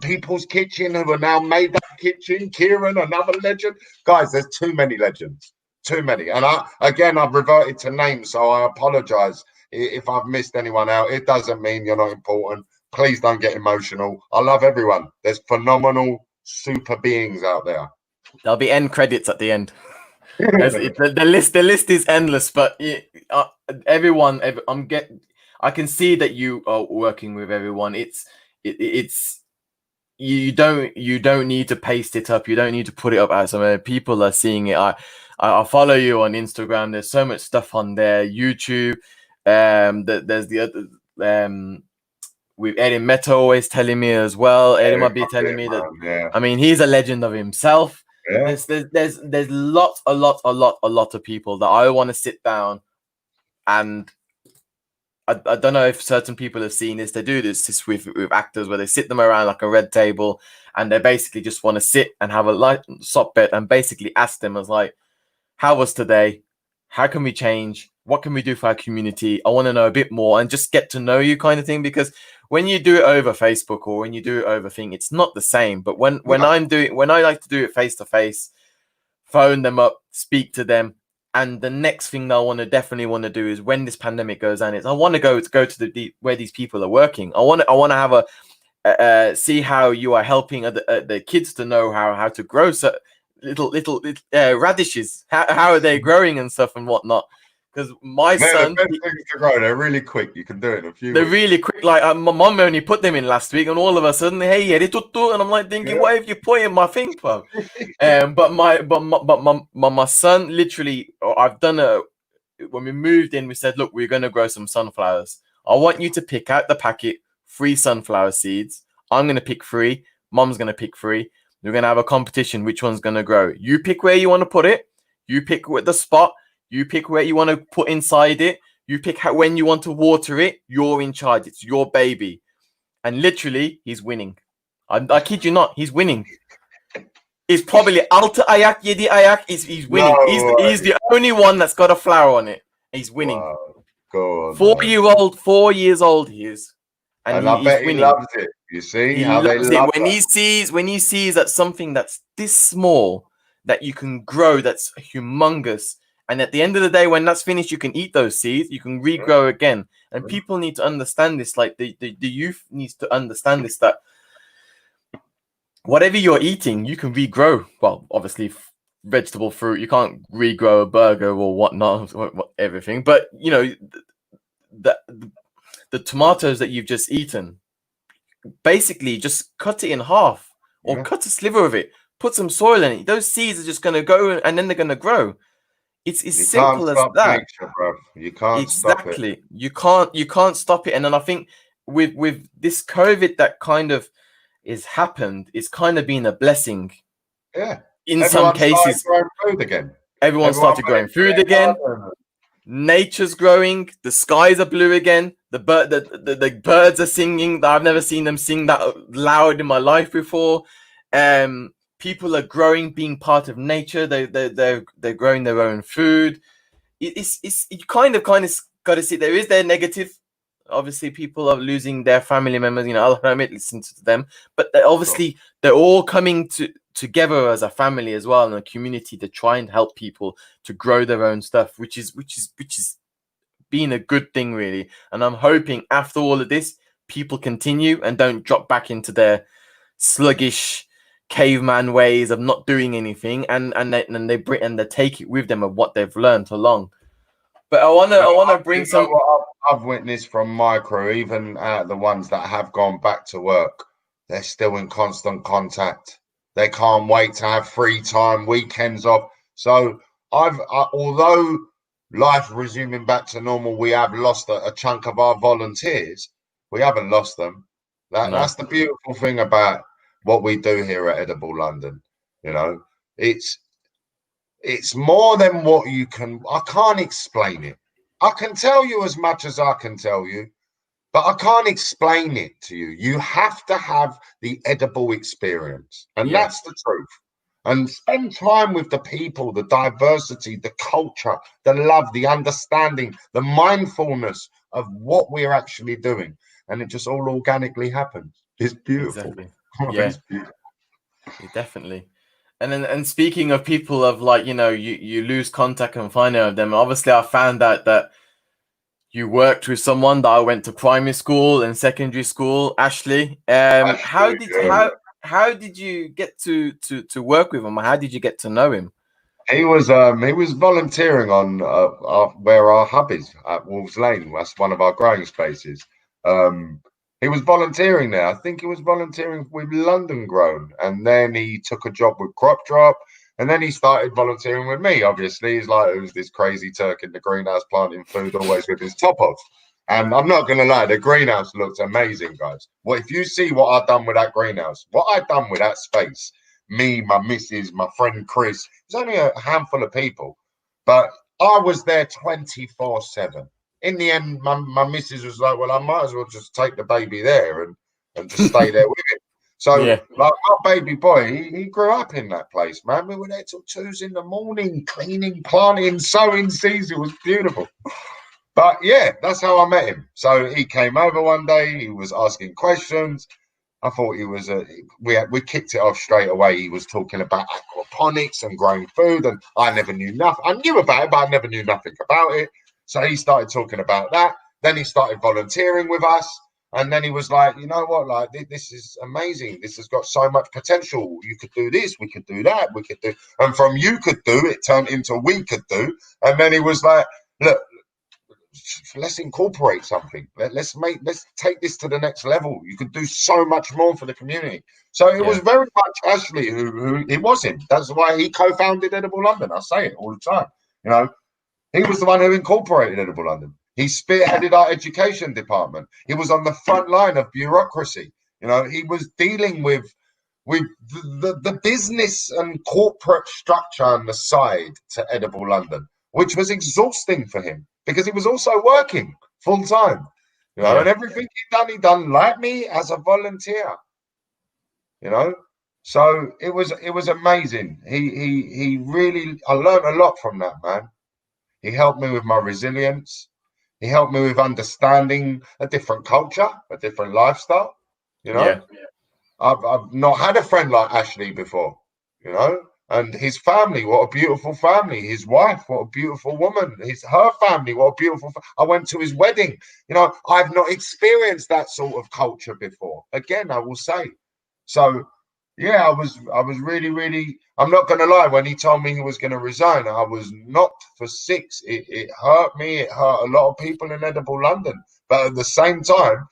People's Kitchen, who are now Made Up Kitchen. Kieran, another legend. Guys, there's too many legends. Too many. And I've reverted to names, so I apologize if I've missed anyone out. It doesn't mean you're not important. Please don't get emotional. I love everyone. There's phenomenal super beings out there. There'll be end credits at the end. The list is endless, but everyone, I can see that you are working with everyone. It's you don't need to paste it up. You don't need to put it up as somewhere. People are seeing it. I follow you on Instagram. There's so much stuff on there. YouTube. There's the other. With Eddie Meta always telling me as well. Eddie might be telling me that. Yeah. I mean, he's a legend of himself. Yeah. There's a lot of people that I want to sit down, and I don't know if certain people have seen this. They do this with actors where they sit them around like a red table, and they basically just want to sit and have a light sock bet and basically ask them as like, how was today? How can we change? What can we do for our community? I want to know a bit more and just get to know you, kind of thing. Because when you do it over Facebook or when you do it over thing, it's not the same. But when I like to do it face to face, phone them up, speak to them. And the next thing that I definitely want to do is when this pandemic goes on, I want to go to where these people are working. I want to have see how you are helping the kids to know how to grow little radishes. How are they growing and stuff and whatnot. Because my son, the best things to grow. They're really quick. You can do it in a few. They're weeks. really quick. Like my mum only put them in last week, and all of a sudden, hey, and I'm like thinking, what have you put in my thing, bro? But my son literally, I've done when we moved in, we said, look, we're gonna grow some sunflowers. I want you to pick out the packet 3 sunflower seeds. I'm gonna pick 3. Mum's gonna pick 3. We're gonna have a competition. Which one's gonna grow? You pick where you want to put it. You pick the spot. You pick where you want to put inside it. You pick when you want to water it. You're in charge. It's your baby. And literally, he's winning. I kid you not. He's winning. It's probably Alta Ayak, Yedi Ayak. He's winning. No, he's the only one that's got a flower on it. He's winning. Wow. Go on, 4 years old he is. And I bet he loves it. You see he how they loves love it. When he sees that something that's this small that you can grow, that's humongous. And at the end of the day, when that's finished, you can eat those seeds. You can regrow again. And people need to understand this. Like the youth needs to understand this, that whatever you're eating, you can regrow. Well, obviously, vegetable fruit, you can't regrow a burger or whatnot, everything. But, you know, the tomatoes that you've just eaten, basically just cut it in half or cut a sliver of it. Put some soil in it. Those seeds are just going to go and then they're going to grow. It's as simple as that. Nature, bro. You can't stop it. You can't stop it. And then I think with this COVID that kind of is happened, it's kind of been a blessing. Yeah. In some cases, everyone started growing food again. Nature's growing. The skies are blue again. The birds are singing. I've never seen them sing that loud in my life before. People are growing, being part of nature. They're growing their own food. It's you kind of got to see there is their negative. Obviously, people are losing their family members. You know, I'll admit, listen to them, but they're all coming together as a family as well, and a community to try and help people to grow their own stuff, which is been a good thing, really. And I'm hoping after all of this, people continue and don't drop back into their sluggish caveman ways of not doing anything, and they take it with them of what they've learned along. But I wanna bring some. What I've witnessed from my crew, even the ones that have gone back to work, they're still in constant contact. They can't wait to have free time, weekends off. So although life resuming back to normal, we have lost a chunk of our volunteers. We haven't lost them. That's the beautiful thing about what we do here at Edible London. You know, it's more than what you can. I can't explain it. I can tell you as much as I can tell you, but I can't explain it to you. You have to have the edible experience, and that's the truth. And spend time with the people, the diversity, the culture, the love, the understanding, the mindfulness of what we're actually doing, and it just all organically happens. It's beautiful. Exactly. Yeah, definitely. And speaking of people of like, you know, you lose contact and find out of them. Obviously, I found out that you worked with someone that I went to primary school and secondary school, Ashley. How did you get to work with him? How did you get to know him? He was volunteering on where our hub is at Wolves Lane. That's one of our growing spaces. He was volunteering there. I think he was volunteering with London Grown, and then he took a job with Crop Drop, and then he started volunteering with me. Obviously, he's like, who's this crazy Turk in the greenhouse planting food, always with his top off. And I'm not gonna lie, the greenhouse looks amazing, guys. Well, if you see what I've done with that greenhouse, what I've done with that space, me, my missus, my friend Chris, there's only a handful of people, but I was there 24/7. In the end, my missus was like, well, I might as well just take the baby there and just stay there with him. So, like, our baby boy, he grew up in that place, man. We were there till 2 in the morning, cleaning, planting, sowing seeds. It was beautiful. But, yeah, that's how I met him. So he came over one day. He was asking questions. I thought he was we kicked it off straight away. He was talking about aquaponics and growing food, and I never knew nothing. I knew about it, but I never knew nothing about it. So he started talking about that. Then he started volunteering with us, and then he was like, you know what, like this is amazing. This has got so much potential. You could do this, we could do that, we could do, and from you could do it turned into we could do. And then he was like, look, let's incorporate something. Let's take this to the next level. You could do so much more for the community. So it was very much Ashley who it was him. That's why he co-founded Edible London. I say it all the time. You know, he was the one who incorporated Edible London. He spearheaded our education department. He was on the front line of bureaucracy. You know, he was dealing with the business and corporate structure on the side to Edible London, which was exhausting for him because he was also working full time, you know, and everything he done like me as a volunteer, you know. So it was amazing. He really, I learned a lot from that man. He helped me with my resilience. He helped me with understanding a different culture, a different lifestyle, you know. I've not had a friend like Ashley before, you know. And his family, what a beautiful family. His wife, what a beautiful woman. Her family, what a beautiful. I went to his wedding. You know, I've not experienced that sort of culture before. Again, I will say. So, yeah, I was really, really. I'm not going to lie. When he told me he was going to resign, I was knocked for six. It hurt me. It hurt a lot of people in Edible London. But at the same time,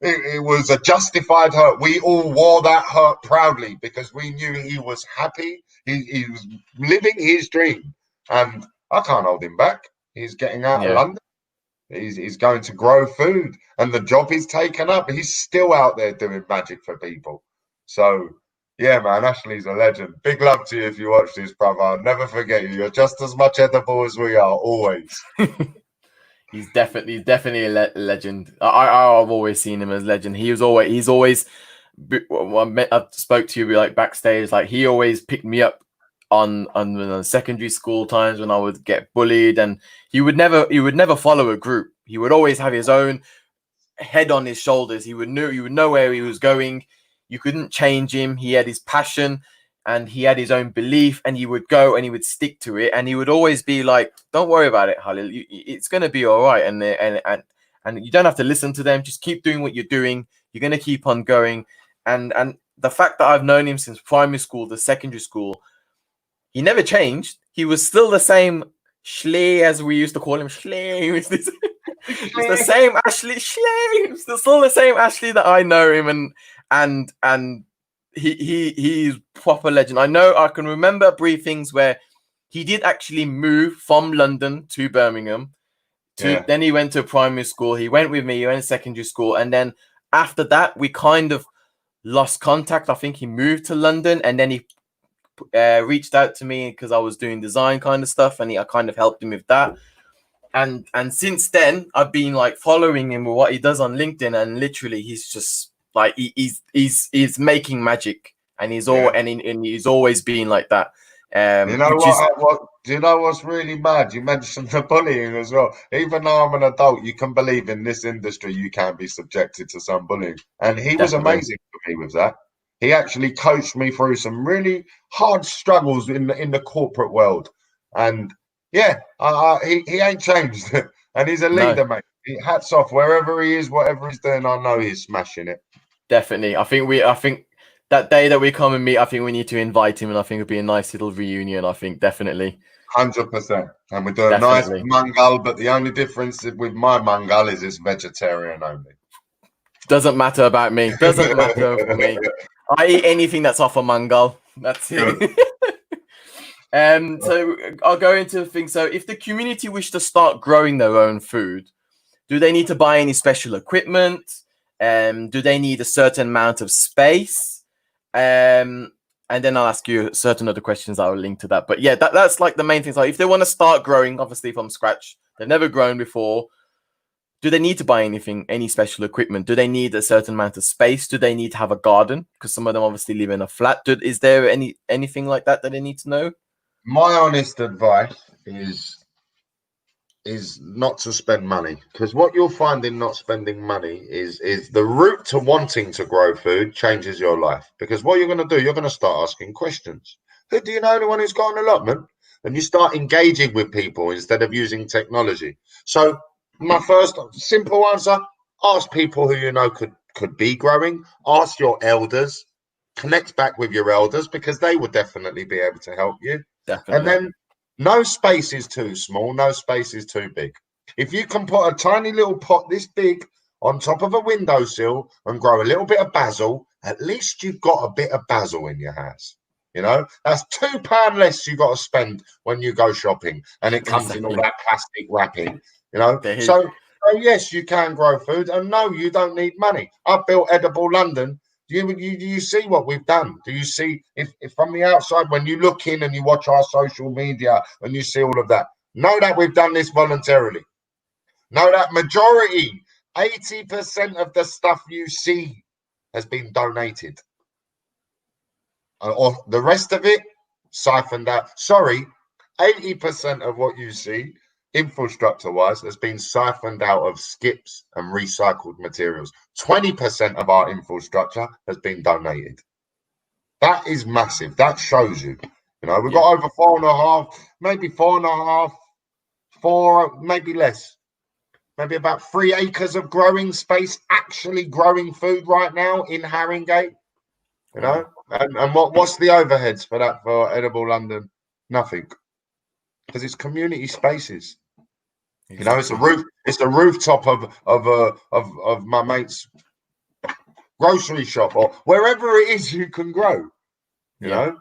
it was a justified hurt. We all wore that hurt proudly because we knew he was happy. He was living his dream, and I can't hold him back. He's getting out of London. He's going to grow food, and the job he's taken up. He's still out there doing magic for people. So, yeah, man, Ashley's a legend. Big love to you if you watch this, brother. I'll never forget you. You're just as much edible as we are, always. He's definitely a legend. I've always seen him as legend. He's always. I spoke to you like backstage. Like he always picked me up on the secondary school times when I would get bullied, and he would never follow a group. He would always have his own head on his shoulders. You would know where he was going. You couldn't change him. He had his passion. And he had his own belief, and he would go and he would stick to it, and he would always be like, "Don't worry about it, Halil. It's gonna be all right." And you don't have to listen to them. Just keep doing what you're doing. You're gonna keep on going. And the fact that I've known him since primary school to secondary school, he never changed. He was still the same Schley, as we used to call him. Schley. It's the same Ashley. Schley. It's still the same Ashley that I know him, and. He's proper legend. I can remember briefings where he did actually move from London to Birmingham. Then he went to primary school. He went with me. He went to secondary school, and then after that, we kind of lost contact. I think he moved to London, and then he reached out to me because I was doing design kind of stuff, and I kind of helped him with that. And since then, I've been like following him with what he does on LinkedIn, and literally, he's just. Like he's making magic, and he's always been like that. You know what? Do you know what's really mad? You mentioned the bullying as well. Even though I'm an adult, you can believe in this industry you can be subjected to some bullying, and he was amazing for me with that. He actually coached me through some really hard struggles in the corporate world, and yeah, he ain't changed, and he's a leader, mate. Hats off wherever he is, whatever he's doing. I know he's smashing it. Definitely. I think that day that we come and meet, I think we need to invite him, and I think it'd be a nice little reunion. I think definitely. 100%. And we do a nice mangal, but the only difference with my mangal is it's vegetarian only. Doesn't matter about me. Doesn't matter for me. I eat anything that's off a mangal. That's it. So I'll go into things. So if the community wish to start growing their own food, do they need to buy any special equipment? Do they need a certain amount of space? And then I'll ask you certain other questions that will link to that. But yeah, that's like the main things. Like if they want to start growing, obviously from scratch, they've never grown before. Do they need to buy any special equipment? Do they need a certain amount of space? Do they need to have a garden? Because some of them obviously live in a flat. Is there anything like that they need to know? My honest advice is is not to spend money, because what you'll find in not spending money is the route to wanting to grow food changes your life. Because what you're going to do, you're going to start asking questions. Who do you know anyone who's got an allotment? And you start engaging with people instead of using technology. So my first simple answer: ask people who you know could be growing. Ask your elders. Connect back with your elders, because they would definitely be able to help you. Definitely. And then no space is too small, no space is too big. If you can put a tiny little pot this big on top of a windowsill and grow a little bit of basil, at least you've got a bit of basil in your house. You know, that's £2 less you got to spend when you go shopping, and it comes in all that plastic wrapping. You know, so yes, you can grow food, and no, you don't need money. I've built Edible London. Do you see what we've done? Do you see if from the outside, when you look in and you watch our social media and you see all of that, know that we've done this voluntarily. Know that majority, 80% of the stuff you see has been donated. Or the rest of it siphoned out. Sorry, 80% of what you see infrastructure-wise has been siphoned out of skips and recycled materials. 20% of our infrastructure has been donated. That is massive. That shows you. You know, we've got over 4.5, maybe 4.5, 4, maybe less. Maybe about 3 acres of growing space, actually growing food right now in Haringey. You know, and what's the overheads for that for Edible London? Nothing, because it's community spaces. You know, it's a rooftop of my mate's grocery shop, or wherever it is you can grow. You know,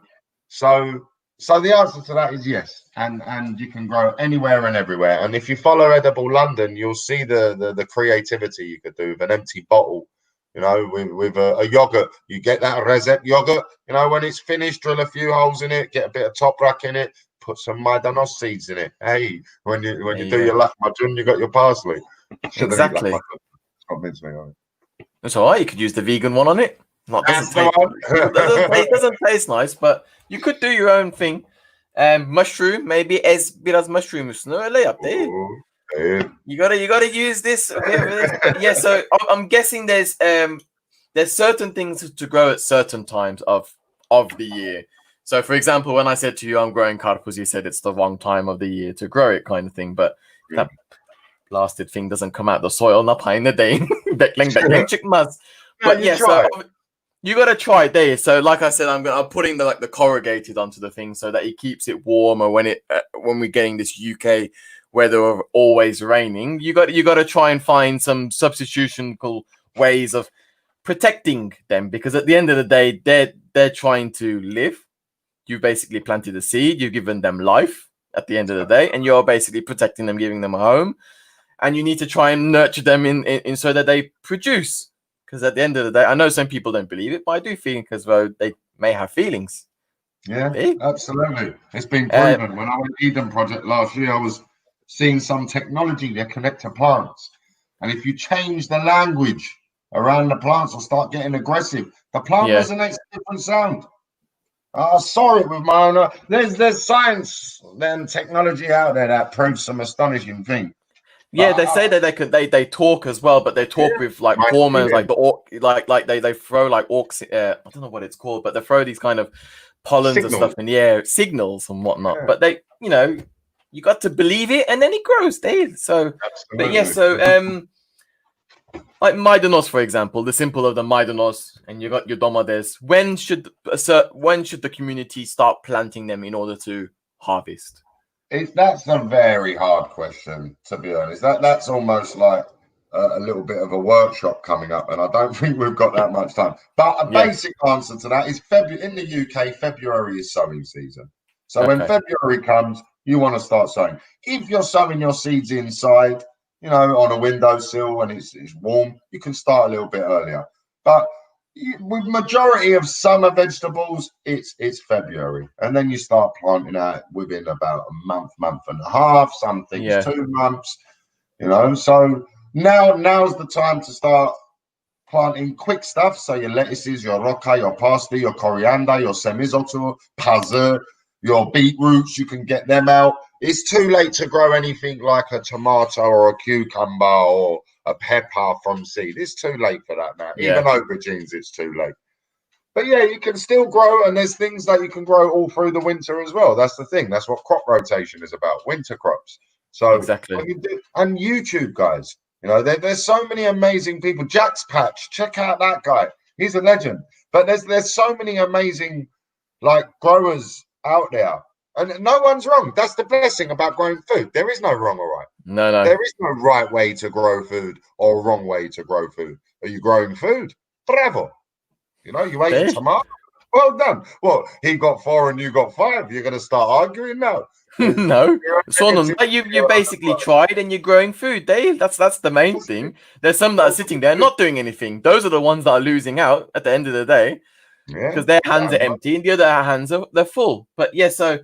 so the answer to that is yes, and you can grow anywhere and everywhere. And if you follow Edible London, you'll see the creativity you could do with an empty bottle. You know, with a yogurt, you get that Rezet yogurt. You know, when it's finished, drill a few holes in it, get a bit of top rack in it, put some Maidanos seeds in it. Hey, when you do your lahmacun, you got your parsley. Exactly. Convince me on it. It's all right. You could use the vegan one on it. It doesn't taste nice, but you could do your own thing. Mushroom, maybe biraz mushroom üstüne öyle yap değil. You gotta use this. Yeah, so I'm guessing there's certain things to grow at certain times of the year. So, for example, when I said to you I'm growing karpuz, you said it's the wrong time of the year to grow it, kind of thing. But that blasted thing doesn't come out the soil. Napayne değil. Beklen çıkmaz. But yeah, so you gotta try it there. So, like I said, I'm putting the corrugated onto the thing so that it keeps it warmer when we're getting this UK weather of always raining. You got to try and find some substitutional ways of protecting them, because at the end of the day, they're trying to live. You basically planted a seed. You've given them life at the end of the day, and you're basically protecting them, giving them a home. And you need to try and nurture them in so that they produce. Because at the end of the day, I know some people don't believe it, but I do think as though they may have feelings. Yeah, absolutely. It's been proven. When I went to Eden Project last year, I was seeing some technology that connect to plants. And if you change the language around the plants or start getting aggressive, the plant resonates a different sound. I saw it with my own. There's science and technology out there that proves some astonishing thing. Yeah, they say that they talk as well, but they talk with like hormones, like they throw like I don't know what it's called, but they throw these kind of pollens and stuff in the air, signals and whatnot. Yeah. But they, you got to believe it, and then it grows. So, absolutely. But yeah, so like Maidanos, for example, the symbol of the Maidanos, and you got your domades. When should the community start planting them in order to harvest? That's a very hard question, to be honest. That's almost like a little bit of a workshop coming up, and I don't think we've got that much time. But a basic answer to that is February. In the UK, February is sowing season. So when February comes, you want to start sowing. If you're sowing your seeds inside, on a windowsill and it's warm, you can start a little bit earlier. But with majority of summer vegetables, it's February, and then you start planting out within about a month and a half. Some things 2 months, So now's the time to start planting quick stuff. So your lettuces, your roca, your parsley, your coriander, your semizotu, pazır, your beetroots. You can get them out. It's too late to grow anything like a tomato or a cucumber or a pepper from seed. It's too late for that now. Yeah. Even aubergines, it's too late. But yeah, you can still grow, and there's things that you can grow all through the winter as well. That's the thing. That's what crop rotation is about, winter crops. So Exactly. what you do, and YouTube guys, there's so many amazing people. Jack's Patch, check out that guy. He's a legend. But there's so many amazing growers out there, and no one's wrong. That's the blessing about growing food. There is no wrong or right. No. There is no right way to grow food or wrong way to grow food. Are you growing food? Bravo. You ate a tomato. Well done. Well, he got 4 and you got 5. You're going to start arguing now. No, Soner, you basically tried and you're growing food, Dave. That's the main thing. There's some that are sitting there not doing anything. Those are the ones that are losing out at the end of the day, because their hands are empty and the other hands they're full. But yeah, so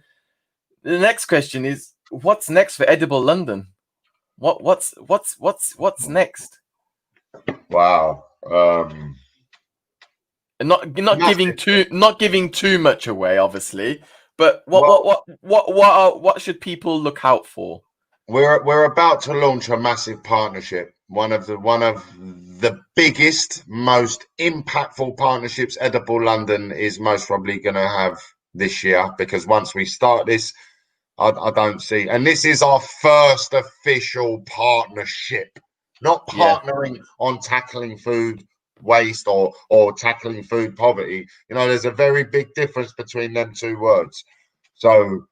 the next question is, what's next for Edible London? What's next? Wow. Not giving too much away, obviously. But what should people look out for? We're about to launch a massive partnership. One of the biggest, most impactful partnerships Edible London is most probably going to have this year, because once we start this, I don't see, and this is our first official partnership, not partnering on tackling food waste or tackling food poverty. There's a very big difference between them two words. So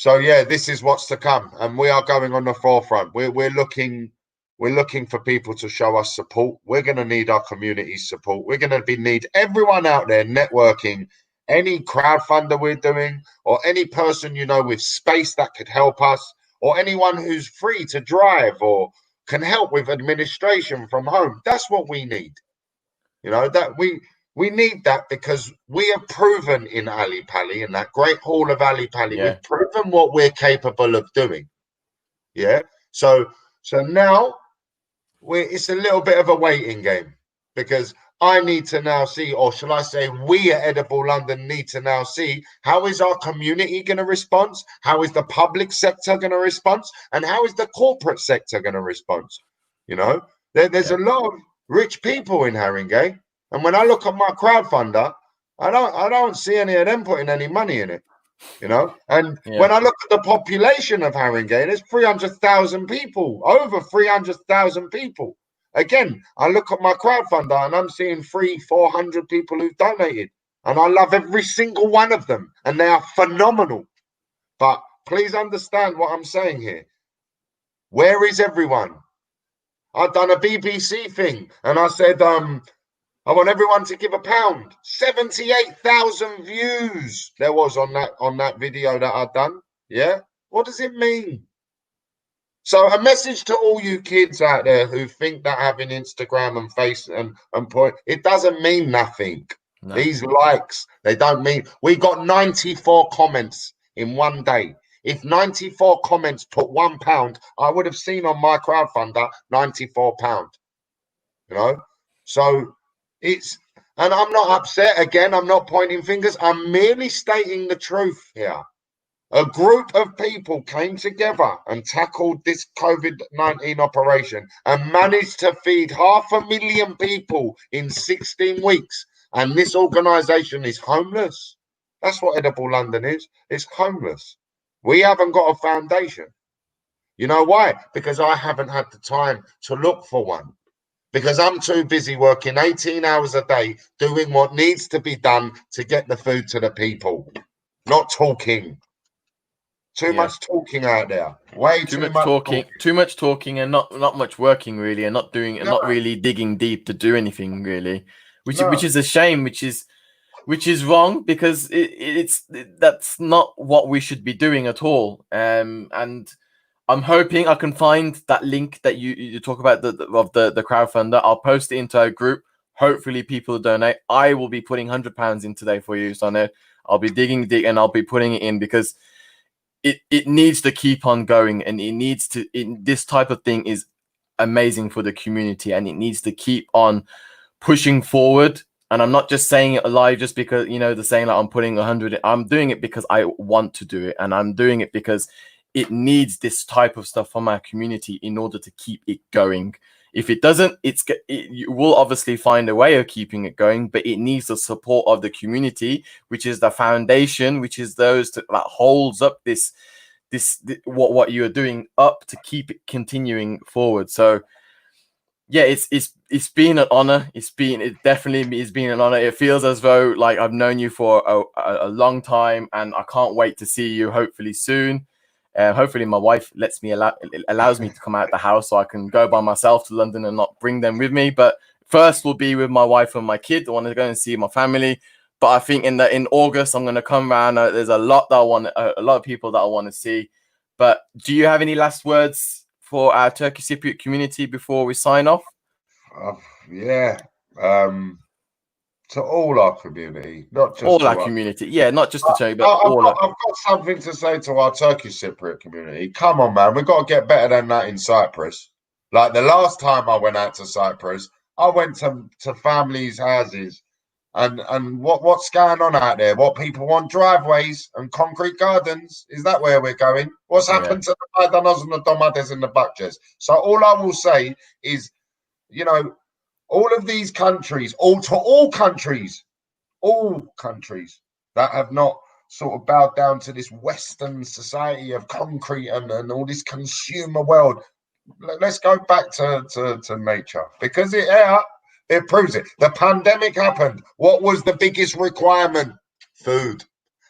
yeah, this is what's to come, and we are going on the forefront. We're looking for people to show us support. We're going to need our community's support. We're going to need everyone out there networking, any crowdfunder we're doing, or any person with space that could help us, or anyone who's free to drive or can help with administration from home. That's what we need. That we need that, because we have proven in Ali Pali, in that great hall of Ali Pali, we've proven what we're capable of doing. Yeah. So now it's a little bit of a waiting game, because I need to now see, or shall I say, we at Edible London need to now see, how is our community going to respond? How is the public sector going to respond? And how is the corporate sector going to respond? There's a lot of rich people in Haringey, and when I look at my crowdfunder, I don't see any of them putting any money in it. And when I look at the population of Haringey, there's 300,000 people, over 300,000 people. Again, I look at my crowdfunder and I'm seeing 300-400 people who've donated, and I love every single one of them, and they are phenomenal. But please understand what I'm saying here. Where is everyone? I've done a BBC thing, and I said, I want everyone to give £1. 78,000 views there was on that video that I've done. Yeah. What does it mean? So a message to all you kids out there who think that having Instagram and face and point, it doesn't mean nothing. No. These likes, they don't mean. We got 94 comments in one day. If 94 comments put £1, I would have seen on my crowdfunder £94. So it's, and I'm not upset. Again, I'm not pointing fingers. I'm merely stating the truth here. A group of people came together and tackled this COVID-19 operation and managed to feed 500,000 people in 16 weeks. And this organization is homeless. That's what Edible London is. It's homeless. We haven't got a foundation. You know why? Because I haven't had the time to look for one. Because I'm too busy working 18 hours a day doing what needs to be done to get the food to the people. Not talking. Too much talking out there. Way too much talking. Too much talking and not much working really, and not doing and not really digging deep to do anything really. Which is a shame, which is wrong, because that's not what we should be doing at all. And I'm hoping I can find that link that you talk about the crowdfunder. I'll post it into our group. Hopefully people donate. I will be putting £100 in today for you, Soner. I'll be digging and I'll be putting it in, because it needs to keep on going, and this type of thing is amazing for the community, and it needs to keep on pushing forward. And I'm not just saying it live just because, the saying that I'm putting 100, I'm doing it because I want to do it, and I'm doing it because it needs this type of stuff from our community in order to keep it going. If it doesn't, you will obviously find a way of keeping it going, but it needs the support of the community, which is the foundation, which is those that holds up this what you're doing up to keep it continuing forward. So yeah, it's been an honor. It definitely has been an honor. It feels as though like I've known you for a long time, and I can't wait to see you hopefully soon. Hopefully my wife allows me to come out the house so I can go by myself to London and not bring them with me. But first will be with my wife and my kid. I want to go and see my family. But I think in August I'm going to come around. There's a lot that a lot of people that I want to see. But do you have any last words for our Turkish Cypriot community before we sign off? Yeah. To all our community, not just all to our community. Yeah, not just the Turkey, but all. I've got something to say to our Turkish Cypriot community. Come on, man, we've got to get better than that in Cyprus. Like the last time I went out to Cyprus, I went to families' houses, and what's going on out there? What people want driveways and concrete gardens? Is that where we're going? What's happened to the Maydanos and the Domades and the Bakces? So all I will say is, you know, all of these countries, all countries that have not sort of bowed down to this Western society of concrete and all this consumer world. Let's go back to nature, because it proves it. The pandemic happened. What was the biggest requirement? Food.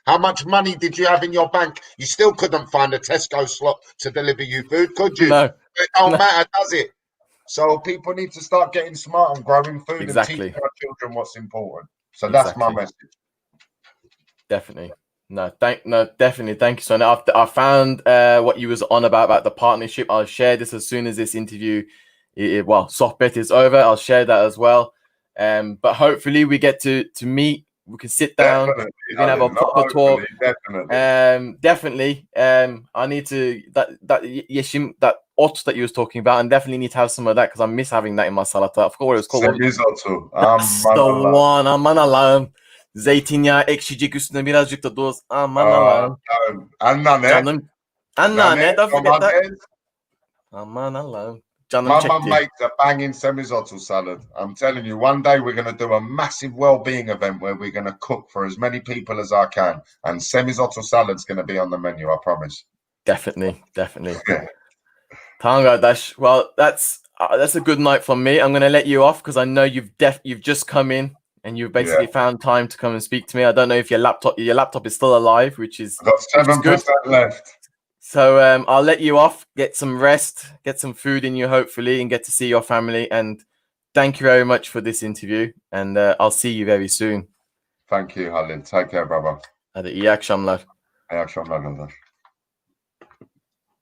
How much money did you have in your bank? You still couldn't find a Tesco slot to deliver you food, could you? No. It don't matter, does it? So people need to start getting smart and growing food and teaching our children what's important. So that's my message. Definitely. Definitely. Thank you, Soner. I found what you was on about the partnership. I'll share this as soon as this interview, sohbet is over. I'll share that as well. But hopefully we get to meet. We can sit down. We can have a proper talk. Definitely. I need to that ot that you was talking about, and definitely need to have some of that because I miss having that in my salata. I forgot what it was called. That's the one. Aman Allah'ım. Zeytinyağı, ekşicik, üstüne birazcık da tuz. Aman Allah'ım. Canım. Anneanne. Aman Allah'ım. My mum makes a banging semizotl salad. I'm telling you, one day we're going to do a massive well-being event where we're going to cook for as many people as I can, and semizotl salad's going to be on the menu, I promise. Definitely. Tamam kardeş. Well, that's a good night from me. I'm going to let you off because I know you've just come in and you've basically found time to come and speak to me. I don't know if your laptop is still alive, which is I've got 7% left. So I'll let you off, get some rest, get some food in you, hopefully, and get to see your family. And thank you very much for this interview. And I'll see you very soon. Thank you, Halil. Take care, brother. Hadi iyi akşamlar. İyi akşamlar, kardeş.